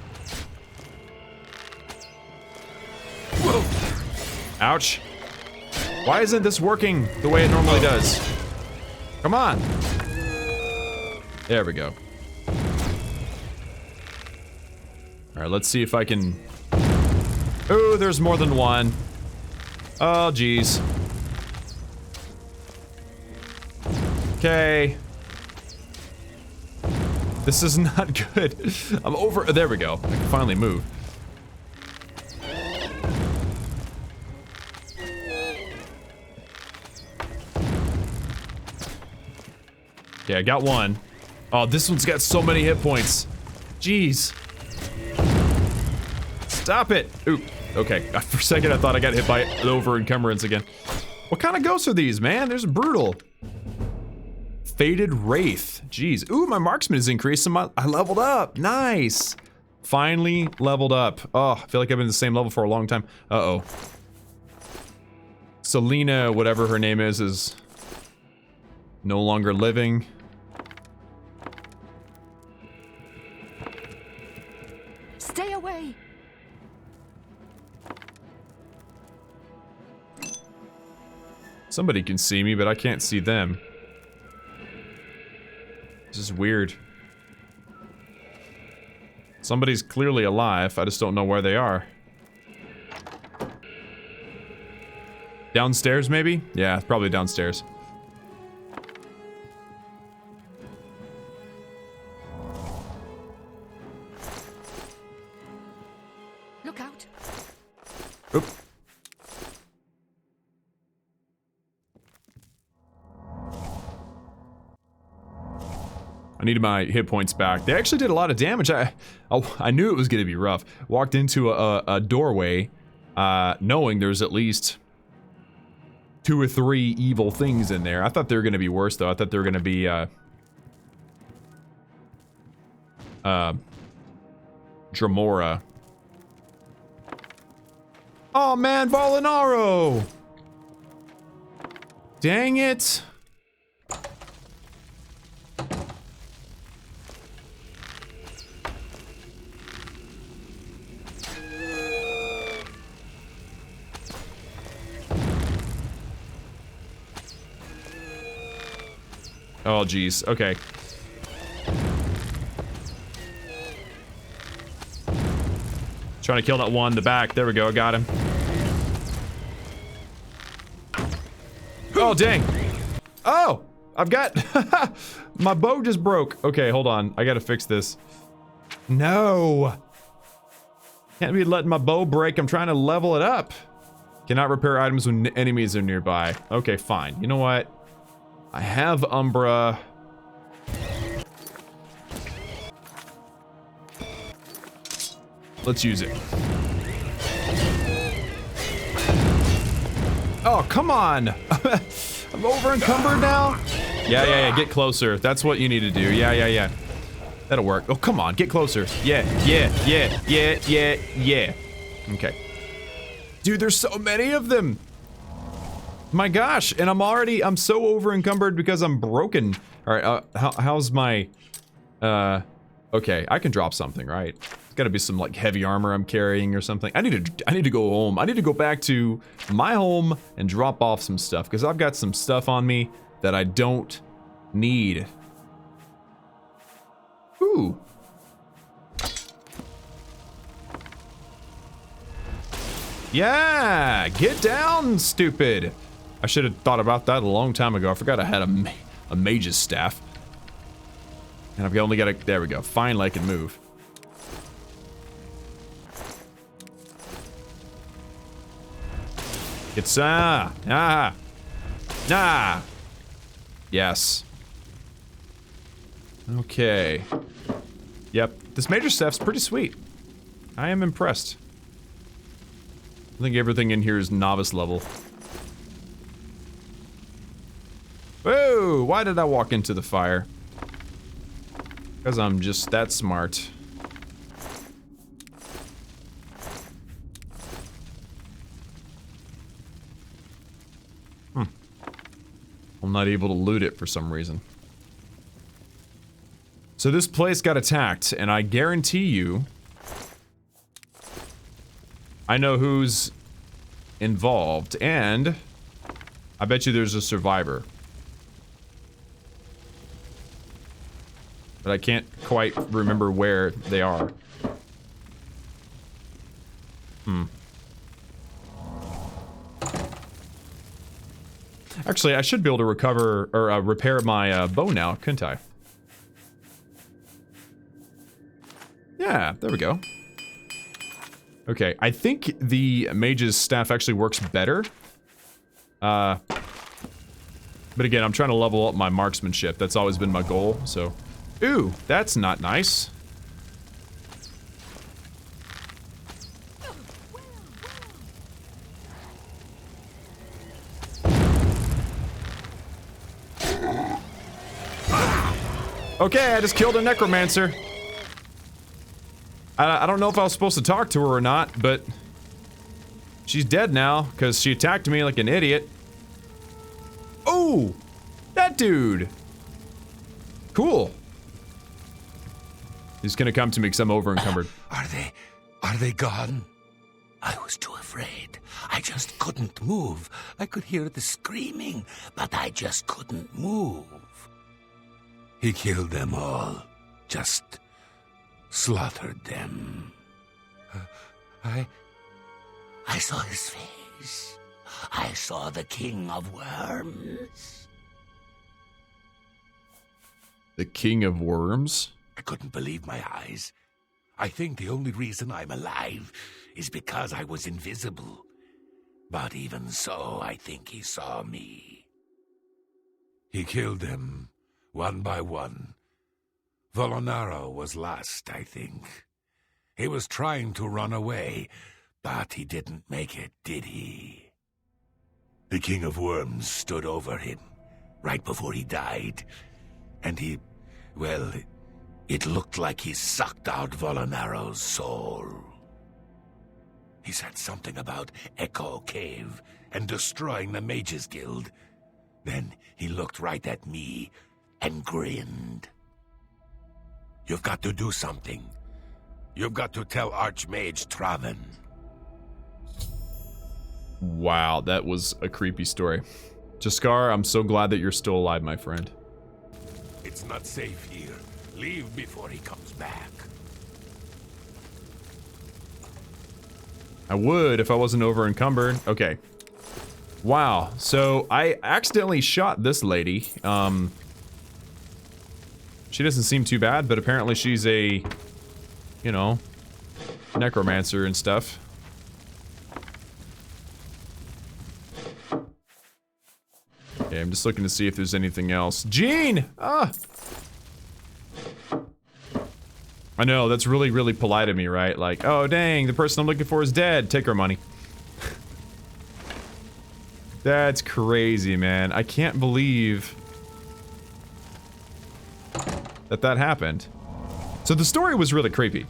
Whoa. Ouch. Why isn't this working the way it normally does? Come on. There we go. Alright, let's see if I can... Oh, there's more than one. Oh, geez. Okay. This is not good. I'm over... There we go. I can finally move. Okay, I got one. Oh, this one's got so many hit points. Jeez. Stop it. Ooh, okay. For a second, I thought I got hit by an over-encumbrance again. What kind of ghosts are these, man? There's brutal. Faded Wraith. Jeez. Ooh, my marksman is increased. I leveled up. Nice. Finally leveled up. Oh, I feel like I've been the same level for a long time. Uh-oh. Selena, whatever her name is No longer living. Stay away. Somebody can see me, but I can't see them. This is weird. Somebody's clearly alive. I just don't know where they are. Downstairs, maybe? Yeah, probably downstairs. Look out. Oop. I needed my hit points back. They actually did a lot of damage. I knew it was going to be rough. Walked into a doorway, knowing there's at least 2 or 3 evil things in there. I thought they were going to be worse, though. I thought they were going to be, Dramora. Oh, man, Volinaro! Dang it! Oh, geez. Okay. Trying to kill that one in the back. There we go. I got him. Oh, dang. Oh! I've got... My bow just broke. Okay, hold on. I gotta fix this. No! Can't be letting my bow break. I'm trying to level it up. Cannot repair items when enemies are nearby. Okay, fine. You know what? I have Umbra. Let's use it. Oh, come on! I'm over encumbered now? Yeah, get closer. That's what you need to do. Yeah. That'll work. Oh, come on, get closer. Yeah. Okay. Dude, there's so many of them! My gosh, and I'm so over encumbered because I'm broken. Alright, how's my, okay, I can drop something, right? It's gotta be some, like, heavy armor I'm carrying or something. I need to go home. I need to go back to my home and drop off some stuff, because I've got some stuff on me that I don't need. Ooh. Yeah, get down, stupid. I should have thought about that a long time ago. I forgot I had a mage's staff. And I've only got a... There we go. Finally, I can move. It's... Nah. Yes. Okay. Yep. This major staff's pretty sweet. I am impressed. I think everything in here is novice level. Whoa! Why did I walk into the fire? Because I'm just that smart. I'm not able to loot it for some reason. So this place got attacked, and I guarantee you... I know who's involved, and... I bet you there's a survivor. But I can't quite remember where they are. Actually, I should be able to recover, or repair my bow now, couldn't I? Yeah, there we go. Okay, I think the mage's staff actually works better. But again, I'm trying to level up my marksmanship. That's always been my goal, so... Ooh, that's not nice. Okay, I just killed a Necromancer. I don't know if I was supposed to talk to her or not, but... She's dead now, because she attacked me like an idiot. Ooh! That dude. Cool. He's gonna come to me because I'm over encumbered. Are they gone? I was too afraid. I just couldn't move. I could hear the screaming, but I just couldn't move. He killed them all. Just slaughtered them. I saw his face. I saw the King of Worms. The King of Worms? I couldn't believe my eyes. I think the only reason I'm alive is because I was invisible. But even so, I think he saw me. He killed them, one by one. Volonaro was last, I think. He was trying to run away, but he didn't make it, did he? The King of Worms stood over him, right before he died, and it looked like he sucked out Volonaro's soul. He said something about Echo Cave and destroying the Mages Guild. Then he looked right at me and grinned. You've got to do something. You've got to tell Archmage Traven. Wow, that was a creepy story. Jaskar, I'm so glad that you're still alive, my friend. It's not safe here. Leave before he comes back. I would if I wasn't over encumbered. Okay. Wow, so I accidentally shot this lady. She doesn't seem too bad, but apparently she's a, you know, necromancer and stuff. Okay, I'm just looking to see if there's anything else. Jean! Ah! I know, that's really, really polite of me, right? Like, oh dang, the person I'm looking for is dead. Take her money. That's crazy, man. I can't believe that happened. So the story was really creepy.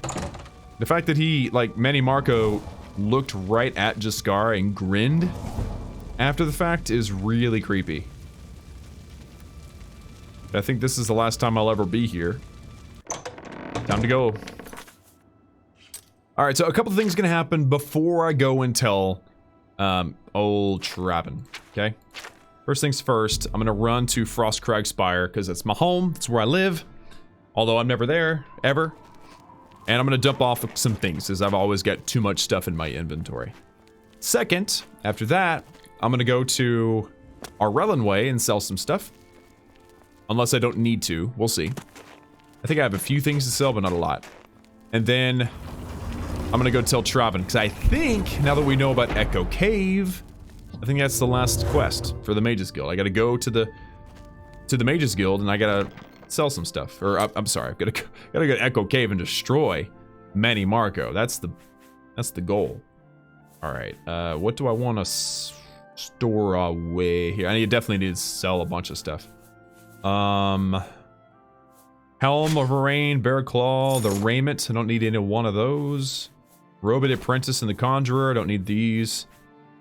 The fact that he, like, Manny Marco looked right at Jaskar and grinned after the fact is really creepy. I think this is the last time I'll ever be here. Time to go. Alright, so a couple of things gonna happen before I go and tell old Traven, okay? First things first, I'm gonna run to Frostcrag Spire because it's my home, it's where I live. Although I'm never there, ever. And I'm gonna dump off some things, as I've always got too much stuff in my inventory. Second, after that, I'm gonna go to Arellan Way and sell some stuff. Unless I don't need to, we'll see. I think I have a few things to sell, but not a lot. And then I'm gonna go tell Traven, because I think, now that we know about Echo Cave, I think that's the last quest for the Mages Guild. I gotta go to the Mages Guild, and I gotta sell some stuff. Or, I'm sorry, I've gotta go to Echo Cave and destroy Manny Marco. That's the goal. Alright, what do I want to store away here? I definitely need to sell a bunch of stuff. Helm of Rain, Bear Claw, the Raiment. I don't need any one of those. Robed Apprentice and the Conjurer. I don't need these.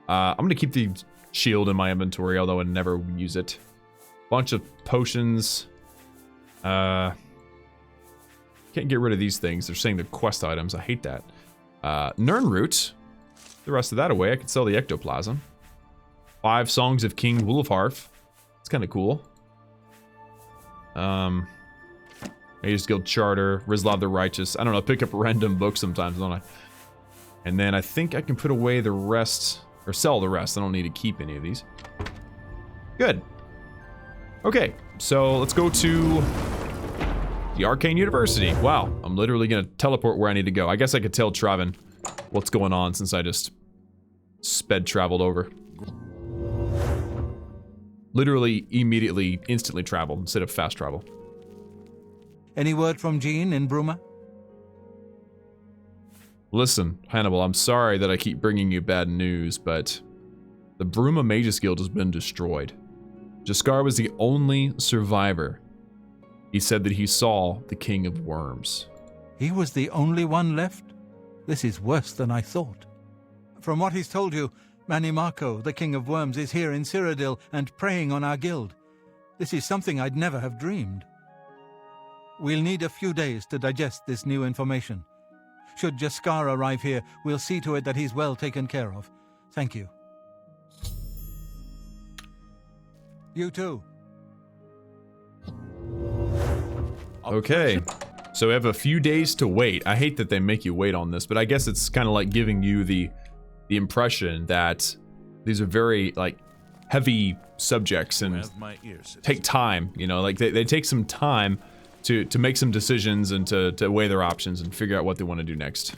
I'm gonna keep the shield in my inventory, although I never use it. Bunch of potions. Can't get rid of these things. They're saying they're quest items. I hate that. Nirnroot. The rest of that away. I could sell the Ectoplasm. 5 Songs of King Wulfharf. It's kind of cool. Mages Guild Charter, Rizlav the Righteous. I don't know, pick up random books sometimes, don't I? And then I think I can put away the rest, or sell the rest. I don't need to keep any of these. Good. Okay, so let's go to the Arcane University. Wow, I'm literally gonna teleport where I need to go. I guess I could tell Traven what's going on since I just sped traveled over. Literally, immediately, instantly traveled instead of fast travel. Any word from Jean in Bruma? Listen, Hannibal, I'm sorry that I keep bringing you bad news, but the Bruma Mages Guild has been destroyed. Jaskar was the only survivor. He said that he saw the King of Worms. He was the only one left? This is worse than I thought. From what he's told you, Manny Marco, the King of Worms, is here in Cyrodiil and preying on our guild. This is something I'd never have dreamed. We'll need a few days to digest this new information. Should Jaskar arrive here, we'll see to it that he's well taken care of. Thank you. You too. Okay. So we have a few days to wait. I hate that they make you wait on this, but I guess it's kind of like giving you the impression that these are very like heavy subjects and take time, you know, like they take some time to make some decisions and to weigh their options and figure out what they want to do next.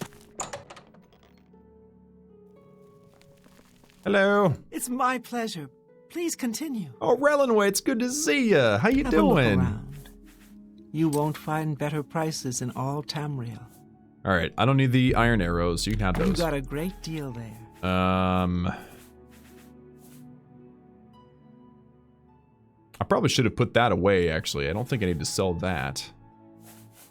Hello. It's my pleasure. Please continue. Oh, Relinway, it's good to see ya. How you Have a look doing? around. You won't find better prices in all Tamriel. All right, I don't need the iron arrows. You can have those. You got a great deal there. I probably should have put that away, actually. I don't think I need to sell that.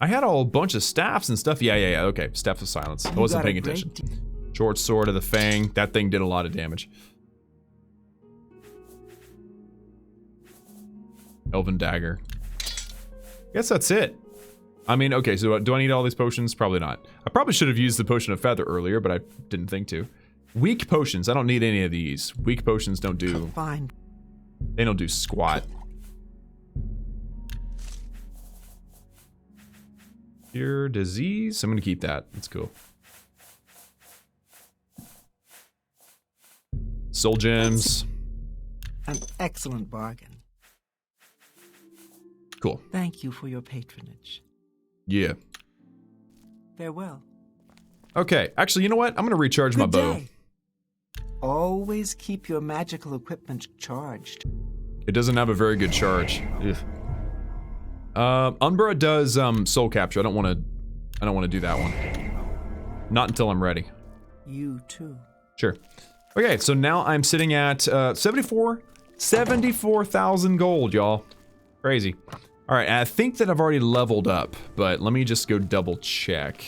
I had a whole bunch of staffs and stuff. Yeah, okay. Staff of Silence. I wasn't paying attention. Short Sword of the Fang. That thing did a lot of damage. Elven Dagger. Guess that's it. I mean, okay, so do I need all these potions? Probably not. I probably should have used the Potion of Feather earlier, but I didn't think to. Weak potions. I don't need any of these. Weak potions don't do... Fine. They don't do squat. Cure disease. I'm gonna keep that. That's cool. Soul gems. An excellent bargain. Cool. Thank you for your patronage. Yeah. Farewell. Okay. Actually, you know what? I'm gonna recharge my bow. Always keep your magical equipment charged. It doesn't have a very good charge. Umbra does soul capture. I don't want to do that one. Not until I'm ready. You too. Sure. Okay, so now I'm sitting at 74,000 gold, y'all. Crazy. All right, I think that I've already leveled up, but let me just go double check.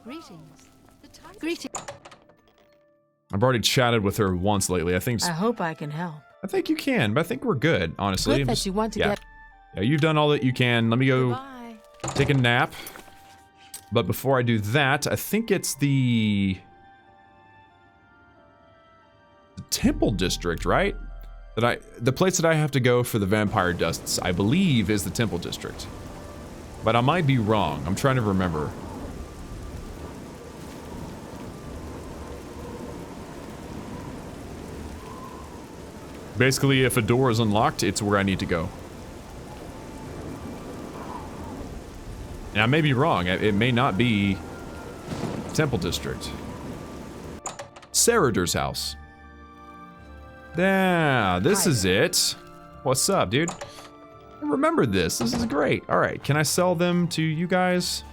Greetings. Greetings. I've already chatted with her once lately. I hope I can help. I think you can, but I think we're good, honestly. Good that you want to get... Yeah, you've done all that you can. Let me go Goodbye. take a nap. But before I do that, I think it's the Temple District, right? The place that I have to go for the Vampire Dusts, I believe, is the Temple District. But I might be wrong. I'm trying to remember. Basically, if a door is unlocked, it's where I need to go. And I may be wrong. It may not be Temple District. Saradar's house. Yeah, this is it. What's up, dude? I remember this. This is great. All right, can I sell them to you guys?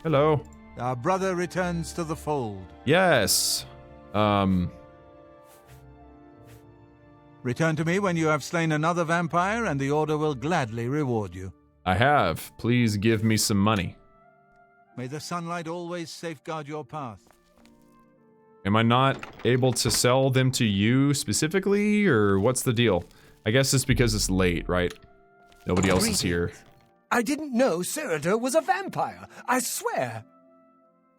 Hello. Our brother returns to the fold. Yes. Return to me when you have slain another vampire, and the Order will gladly reward you. I have. Please give me some money. May the sunlight always safeguard your path. Am I not able to sell them to you specifically, or what's the deal? I guess it's because it's late, right? Nobody else is here. I didn't know Saradar was a vampire. I swear.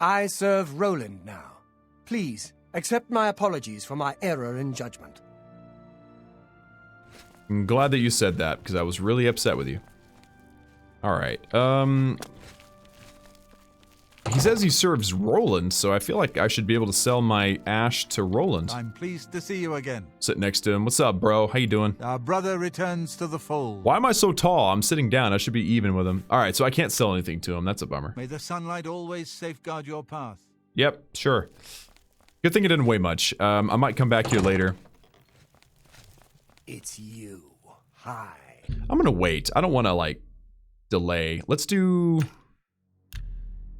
I serve Roland now. Please, accept my apologies for my error in judgment. I'm glad that you said that, because I was really upset with you. Alright, he says he serves Roland, so I feel like I should be able to sell my ash to Roland. I'm pleased to see you again. Sit next to him. What's up, bro? How you doing? Our brother returns to the fold. Why am I so tall? I'm sitting down. I should be even with him. Alright, so I can't sell anything to him. That's a bummer. May the sunlight always safeguard your path. Yep, sure. Good thing it didn't weigh much. I might come back here later. It's you. Hi. I'm gonna wait. I don't want to, like, delay. Let's do...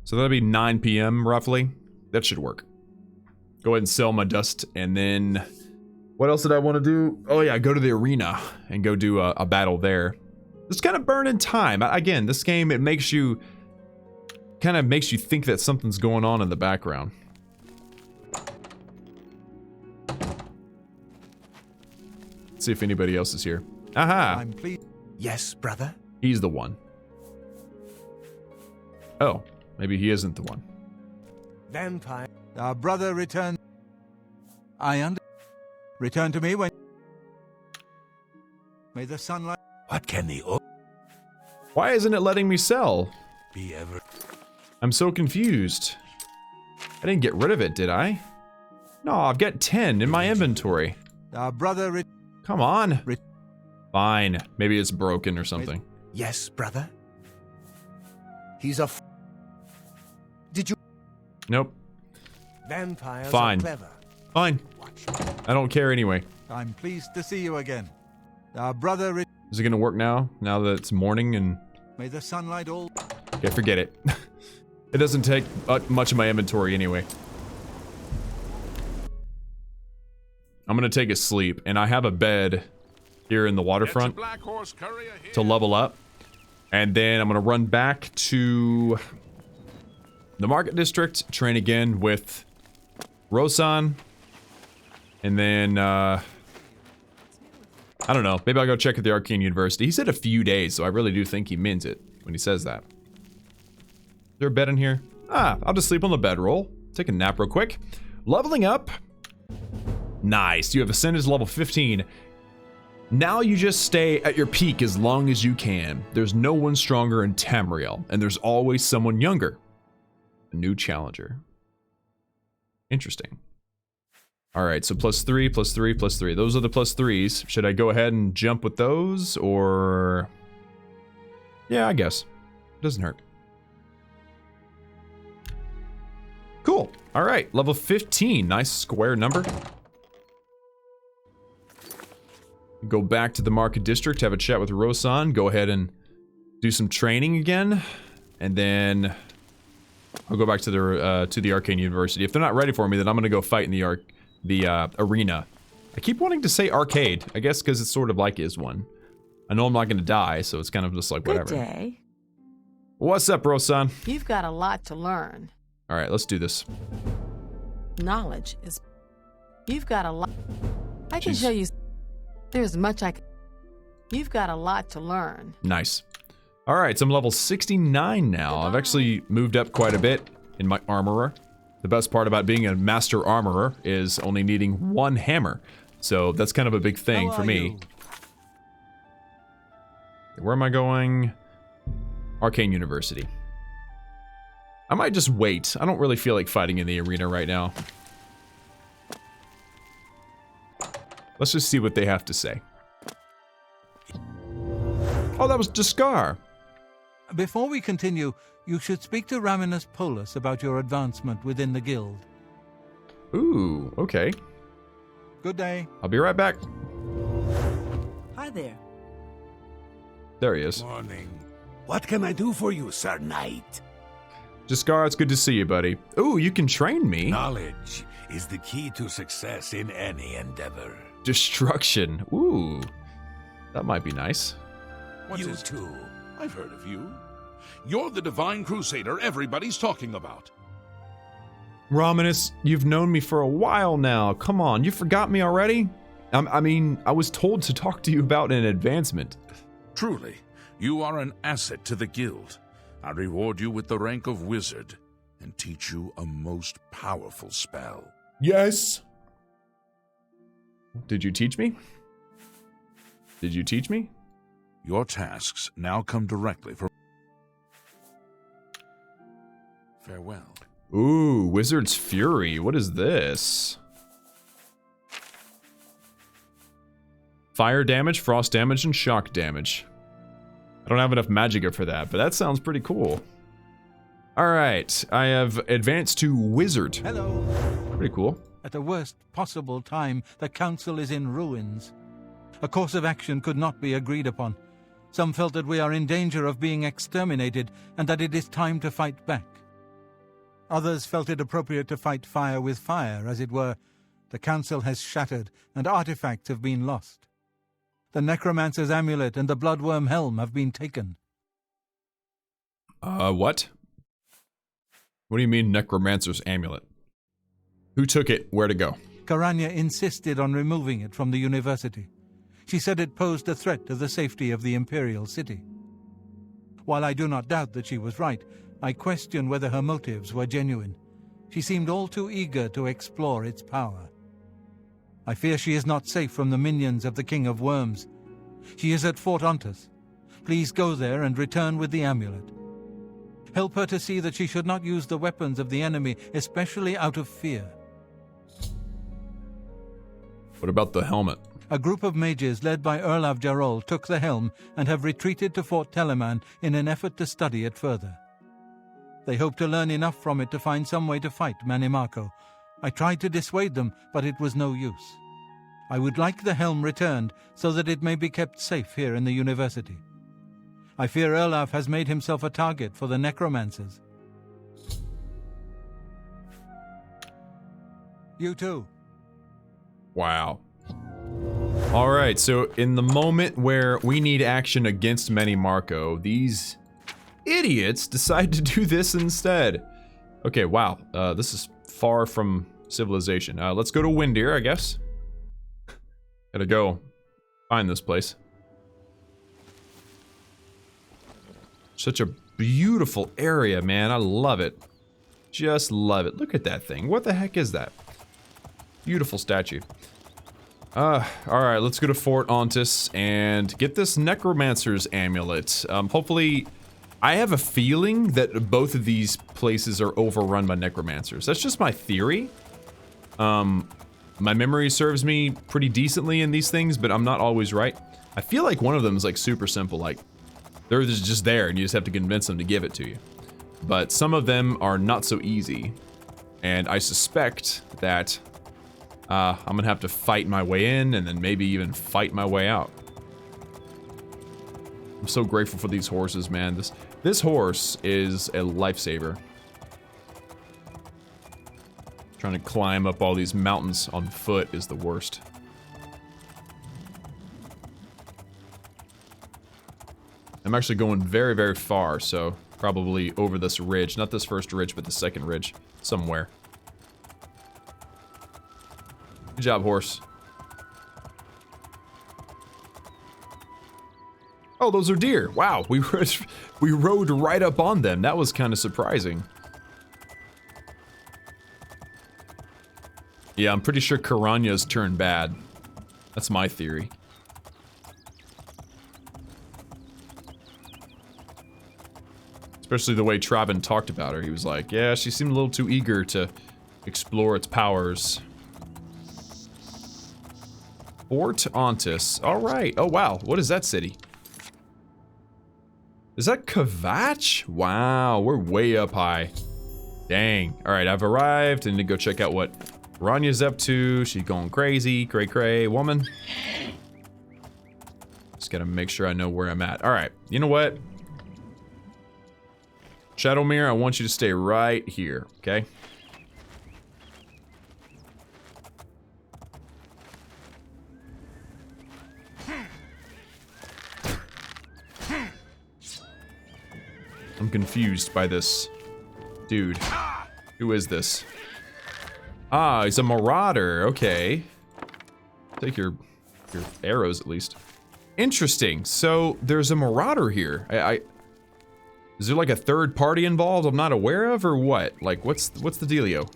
So that'll be 9 p.m. roughly. That should work. Go ahead and sell my dust, and then... What else did I want to do? Oh yeah, go to the arena and go do a battle there. Just kind of burning time. Again, this game, it makes you... kind of makes you think that something's going on in the background. Let's see if anybody else is here. Aha! I'm pleased. Yes, brother? He's the one. Oh, maybe he isn't the one. Vampire. Our brother returned. Return to me when. May the sunlight. What can the Why isn't it letting me sell? be ever? I'm so confused. I didn't get rid of it, did I? No, I've got 10 in my inventory. Our brother. Come on. Fine. Maybe it's broken or something. Yes, brother? He's a. Did you. Nope. Vampires Fine. are clever. Fine. I don't care anyway. I'm pleased to see you again. Our brother. Is it gonna work now? Now that it's morning and... May the sunlight all. Okay, forget it. It doesn't take much of my inventory anyway. I'm gonna take a sleep, and I have a bed here in the waterfront to level up. And then I'm gonna run back to the market district, train again with Rosan. And then, I don't know, maybe I'll go check at the Arcane University. He said a few days, so I really do think he means it when he says that. Is there a bed in here? Ah, I'll just sleep on the bedroll. Take a nap real quick. Leveling up. Nice, you have ascended to level 15. Now you just stay at your peak as long as you can. There's no one stronger in Tamriel, and there's always someone younger. A new challenger. Interesting. Alright, so +3, +3, +3. Those are the +3s. Should I go ahead and jump with those, or... Yeah, I guess. Doesn't hurt. Cool. Alright, level 15. Nice square number. Go back to the market district, have a chat with Rosan, go ahead and do some training again, and then I'll go back to the Arcane University. If they're not ready for me, then I'm gonna go fight in the arena. I keep wanting to say arcade, I guess because it's sort of like is one. I know I'm not gonna die, so it's kind of just like whatever. Good day. What's up, Rosan? You've got a lot to learn. All right, let's do this. Knowledge is... You've got a lot... I can show you... There's much I can... You've got a lot to learn. Nice. All right, so I'm level 69 now. I've actually moved up quite a bit in my armorer. The best part about being a master armorer is only needing one hammer. So that's kind of a big thing for me. Where am I going? Arcane University. I might just wait. I don't really feel like fighting in the arena right now. Let's just see what they have to say. Oh, that was Jaskar. Before we continue, you should speak to Raminus Polus about your advancement within the guild. Ooh, okay. Good day. I'll be right back. Hi there. There he is. Morning. What can I do for you, Sir Knight? Jaskar, it's good to see you, buddy. Ooh, you can train me. Knowledge is the key to success in any endeavor. Destruction. Ooh, that might be nice. You too. I've heard of you. You're the Divine Crusader everybody's talking about. Raminus, you've known me for a while now. Come on, you forgot me already? I mean, I was told to talk to you about an advancement. Truly, you are an asset to the guild. I reward you with the rank of wizard and teach you a most powerful spell. Yes. Did you teach me? Did you teach me? Your tasks now come directly from... Farewell. Ooh, Wizard's Fury. What is this? Fire damage, frost damage, and shock damage. I don't have enough magicka for that, but that sounds pretty cool. Alright, I have advanced to Wizard. Hello. Pretty cool. At the worst possible time, the council is in ruins. A course of action could not be agreed upon. Some felt that we are in danger of being exterminated and that it is time to fight back. Others felt it appropriate to fight fire with fire, as it were. The council has shattered and artifacts have been lost. The Necromancer's Amulet and the Bloodworm Helm have been taken. What? What do you mean Necromancer's Amulet? Who took it? Where to go? Karanya insisted on removing it from the university. She said it posed a threat to the safety of the Imperial city. While I do not doubt that she was right, I question whether her motives were genuine. She seemed all too eager to explore its power. I fear she is not safe from the minions of the King of Worms. She is at Fort Ontus. Please go there and return with the amulet. Help her to see that she should not use the weapons of the enemy, especially out of fear. What about the helmet? A group of mages led by Erlav Jarol took the helm and have retreated to Fort Telemann in an effort to study it further. They hope to learn enough from it to find some way to fight Manimarco. I tried to dissuade them, but it was no use. I would like the helm returned so that it may be kept safe here in the university. I fear Erlav has made himself a target for the Necromancers. You too. Wow. All right, so in the moment where we need action against Manimarco, these idiots decide to do this instead. Okay, wow. This is far from civilization. Let's go to Windir, I guess. Gotta go find this place. Such a beautiful area, man. I love it. Just love it. Look at that thing. What the heck is that? Beautiful statue. Alright, let's go to Fort Ontus and get this Necromancer's amulet. Hopefully, I have a feeling that both of these places are overrun by Necromancers. That's just my theory. My memory serves me pretty decently in these things, but I'm not always right. I feel like one of them is like super simple, like they're just there and you just have to convince them to give it to you. But some of them are not so easy, and I suspect that I'm gonna have to fight my way in and then maybe even fight my way out. I'm so grateful for these horses, man. This horse is a lifesaver. Trying to climb up all these mountains on foot is the worst. I'm actually going very, very far, so probably over this ridge. Not this first ridge, but the second ridge. Somewhere. Good job, horse. Oh, those are deer. Wow, we rode right up on them. That was kind of surprising. Yeah, I'm pretty sure Karania's turned bad. That's my theory. Especially the way Traben talked about her. He was like, yeah, she seemed a little too eager to explore its powers. Fort Ontus. Alright. Oh, wow. What is that city? Is that Kvatch? Wow, we're way up high. Dang. Alright, I've arrived and to go check out what Ranya's up to. She's going crazy. Cray cray woman. Just gotta make sure I know where I'm at. Alright, you know what? Shadowmere, I want you to stay right here, okay? I'm confused by this dude. Who is this? Ah, he's a marauder. Okay. Take your arrows at least. Interesting. So there's a marauder here. Is there like a third party involved I'm not aware of, or what? Like, what's the dealio?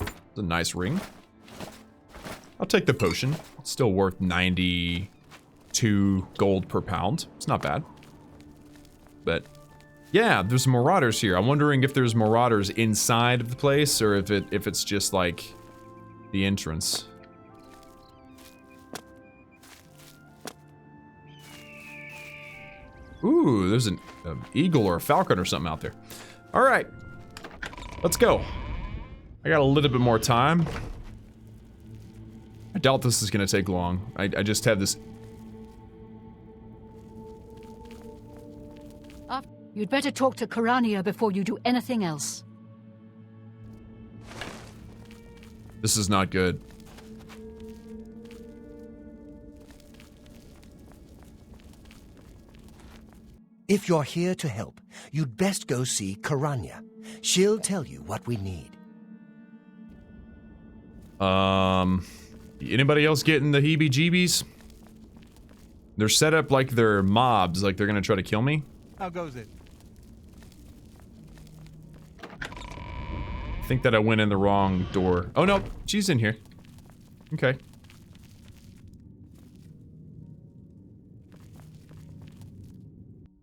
It's a nice ring. I'll take the potion. It's still worth 92 gold per pound. It's not bad. But yeah, there's marauders here. I'm wondering if there's marauders inside of the place or if it's just like the entrance. Ooh, there's an eagle or a falcon or something out there. All right, let's go. I got a little bit more time. I doubt this is gonna take long. I just have this. You'd better talk to Karania before you do anything else. This is not good. If you're here to help, you'd best go see Karania. She'll tell you what we need. Anybody else getting the heebie-jeebies? They're set up like they're mobs, like they're gonna try to kill me. How goes it? I think that I went in the wrong door. Oh no, she's in here. Okay.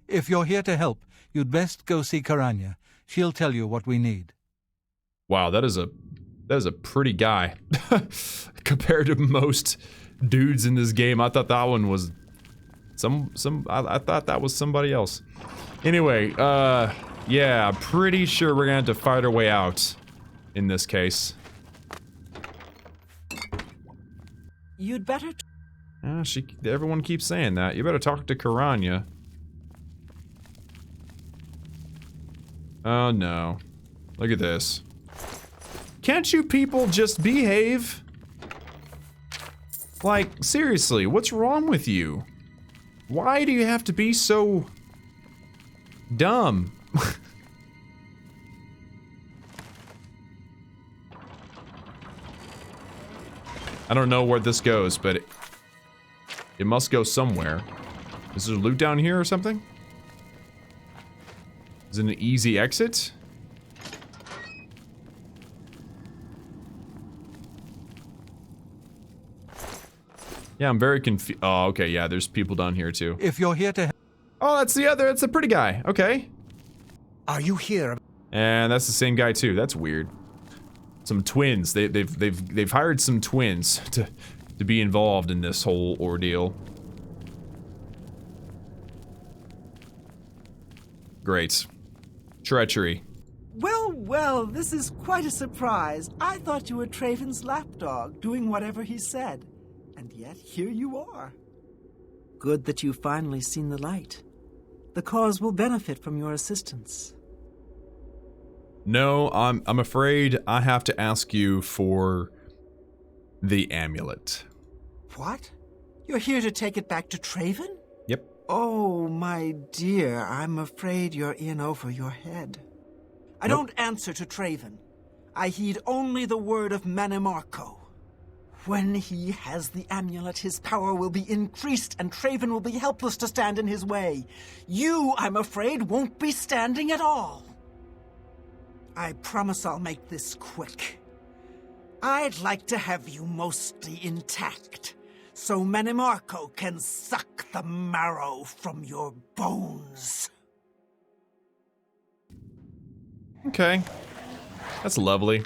If you're here to help, you'd best go see Karanya. She'll tell you what we need. Wow, that is a pretty guy. Compared to most dudes in this game, I thought that one was I thought that was somebody else. Anyway, yeah, pretty sure we're gonna have to fight our way out in this case. You'd better. Everyone keeps saying that. You better talk to Karanya. Oh no. Look at this. Can't you people just behave? Like, seriously, what's wrong with you? Why do you have to be so dumb? I don't know where this goes, but it must go somewhere. Is there loot down here or something? Is it an easy exit? Yeah, I'm very confused. Oh, okay, yeah, there's people down here too. If you're here to... Oh, that's the pretty guy. Okay. Are you here? And that's the same guy too. That's weird. Some twins. They've hired some twins to be involved in this whole ordeal. Great. Treachery. Well, well, this is quite a surprise. I thought you were Traven's lapdog, doing whatever he said. And yet, here you are. Good that you've finally seen the light. The cause will benefit from your assistance. No, I'm afraid I have to ask you for the amulet. What? You're here to take it back to Traven? Yep. Oh, my dear, I'm afraid you're in over your head. I don't answer to Traven. I heed only the word of Manimarco. When he has the amulet, his power will be increased, and Traven will be helpless to stand in his way. You, I'm afraid, won't be standing at all. I promise I'll make this quick. I'd like to have you mostly intact, so Manimarco can suck the marrow from your bones. Okay. That's lovely.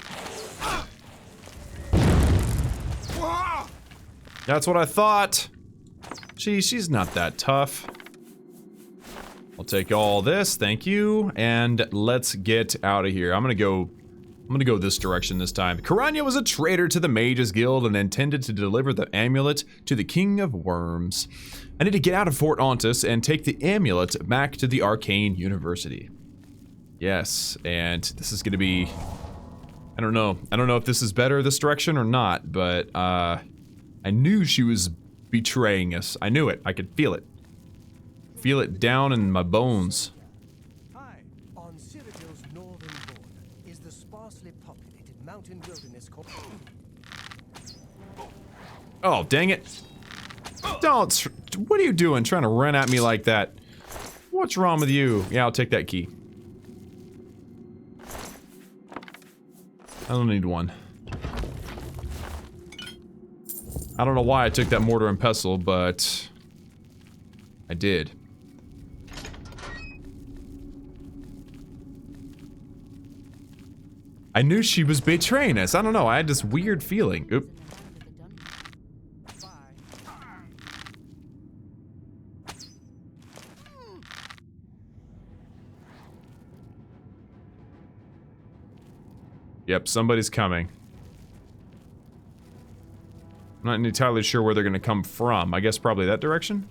That's what I thought. She's not that tough. I'll take all this, thank you, and let's get out of here. I'm gonna go this direction this time. Karanya was a traitor to the Mages Guild and intended to deliver the amulet to the King of Worms. I need to get out of Fort Ontis and take the amulet back to the Arcane University. Yes, and this is gonna be... I don't know if this is better this direction or not, but I knew she was betraying us. I knew it. I could feel it. Feel it down in my bones. Hi. On Citadel's northern border is the sparsely populated mountain wilderness called... Oh, dang it. Don't... What are you doing trying to run at me like that? What's wrong with you? Yeah, I'll take that key. I don't need one. I don't know why I took that mortar and pestle, but I did. I knew she was betraying us. I don't know. I had this weird feeling. Oop. Yep, somebody's coming. I'm not entirely sure where they're gonna come from. I guess probably that direction?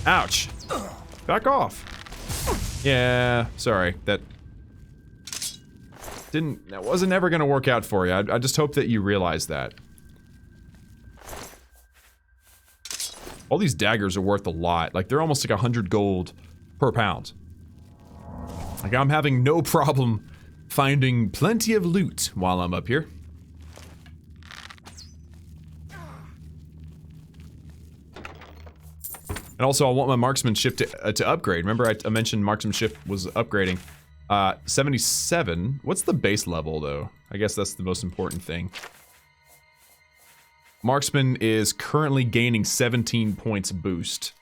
Ouch! Back off! Yeah, sorry. That wasn't ever gonna work out for you. I just hope that you realize that. All these daggers are worth a lot. Like, they're almost like 100 gold per pound. Like, I'm having no problem finding plenty of loot while I'm up here. And also, I want my marksmanship to upgrade. Remember, I mentioned marksmanship was upgrading. 77. What's the base level, though? I guess that's the most important thing. Marksman is currently gaining 17 points boost.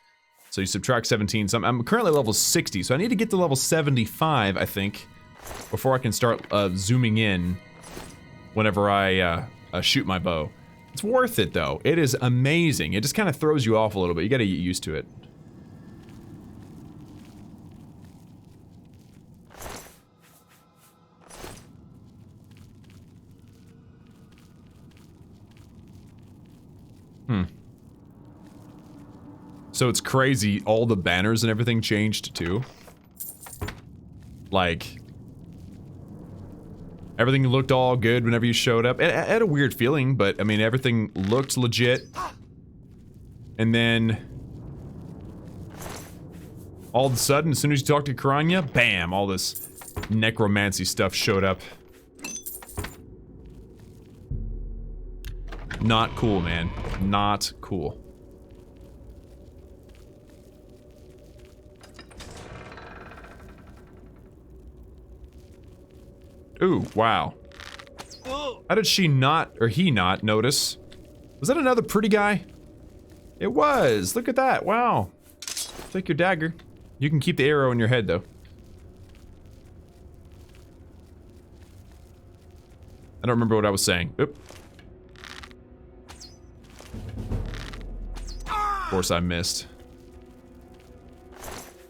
So you subtract 17. So I'm currently level 60, so I need to get to level 75, I think, before I can start zooming in whenever I shoot my bow. It's worth it, though. It is amazing. It just kind of throws you off a little bit. You gotta get used to it. So it's crazy, all the banners and everything changed too. Like, everything looked all good whenever you showed up. It had a weird feeling, but I mean, everything looked legit. And then, all of a sudden, as soon as you talk to Karanya, bam, all this necromancy stuff showed up. Not cool, man. Not cool. Ooh, wow. How did she not, or he not, notice? Was that another pretty guy? It was! Look at that, wow. Take your dagger. You can keep the arrow in your head, though. I don't remember what I was saying. Oop. Of course I missed.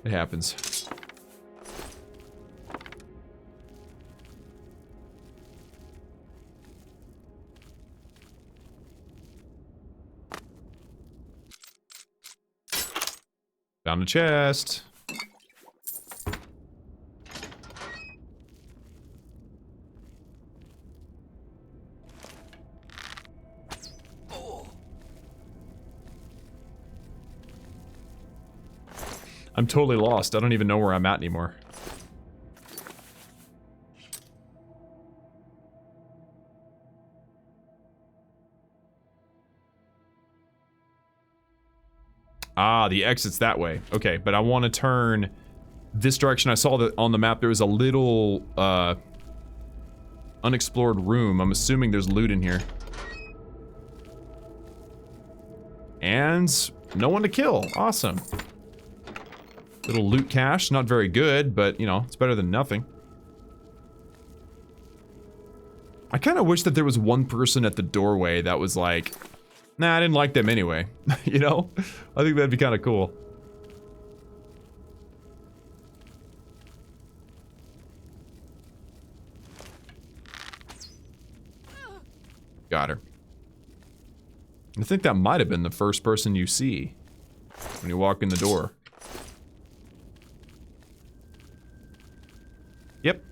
It happens. Found a chest. I'm totally lost. I don't even know where I'm at anymore. Ah, the exit's that way. Okay, but I want to turn this direction. I saw that on the map there was a little unexplored room. I'm assuming there's loot in here. And no one to kill. Awesome. Little loot cache. Not very good, but, you know, it's better than nothing. I kind of wish that there was one person at the doorway that was like, nah, I didn't like them anyway. You know? I think that'd be kind of cool. Got her. I think that might have been the first person you see when you walk in the door. Yep.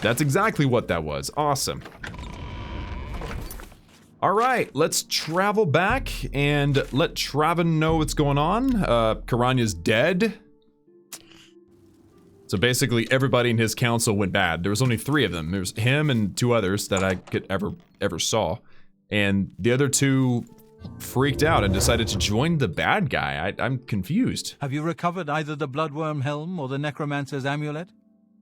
That's exactly what that was. Awesome. Alright, let's travel back and let Traven know what's going on. Karanya's dead. So basically everybody in his council went bad. There was only 3 of them. There was him and 2 others that I could ever saw. And the other 2 freaked out and decided to join the bad guy. I'm confused. Have you recovered either the Bloodworm Helm or the Necromancer's Amulet?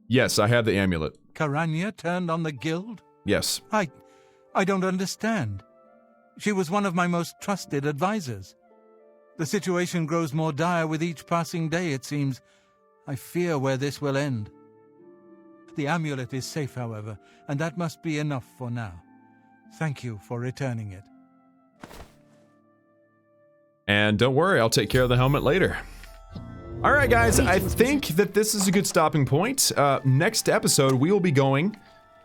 Yes, I have the amulet. Karanya turned on the guild? Yes. I don't understand. She was one of my most trusted advisors. The situation grows more dire with each passing day, it seems. I fear where this will end. The amulet is safe, however, and that must be enough for now. Thank you for returning it. And don't worry, I'll take care of the helmet later. Alright guys, I think that this is a good stopping point. Next episode, we will be going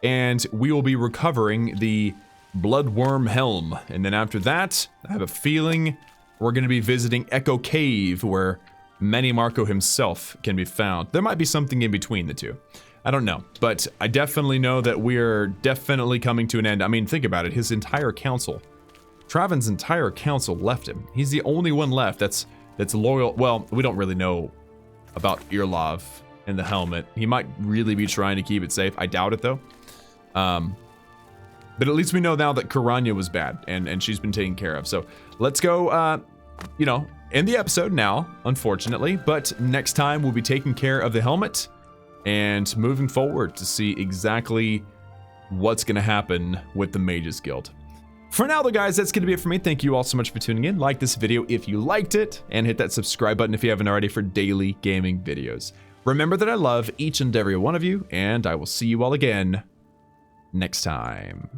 and we will be recovering the Bloodworm Helm. And then after that, I have a feeling we're going to be visiting Echo Cave, where Manny Marco himself can be found. There might be something in between the two. I don't know, but I definitely know that we're definitely coming to an end. I mean, think about it, his entire council. Traven's entire council left him. He's the only one left that's loyal. Well, we don't really know about Irlov and the helmet. He might really be trying to keep it safe. I doubt it, though. But at least we know now that Karanya was bad, and she's been taken care of. So let's go, you know, end the episode now, unfortunately. But next time we'll be taking care of the helmet and moving forward to see exactly what's going to happen with the Mages Guild. For now, though, guys, that's going to be it for me. Thank you all so much for tuning in. Like this video if you liked it, and hit that subscribe button if you haven't already for daily gaming videos. Remember that I love each and every one of you, and I will see you all again next time.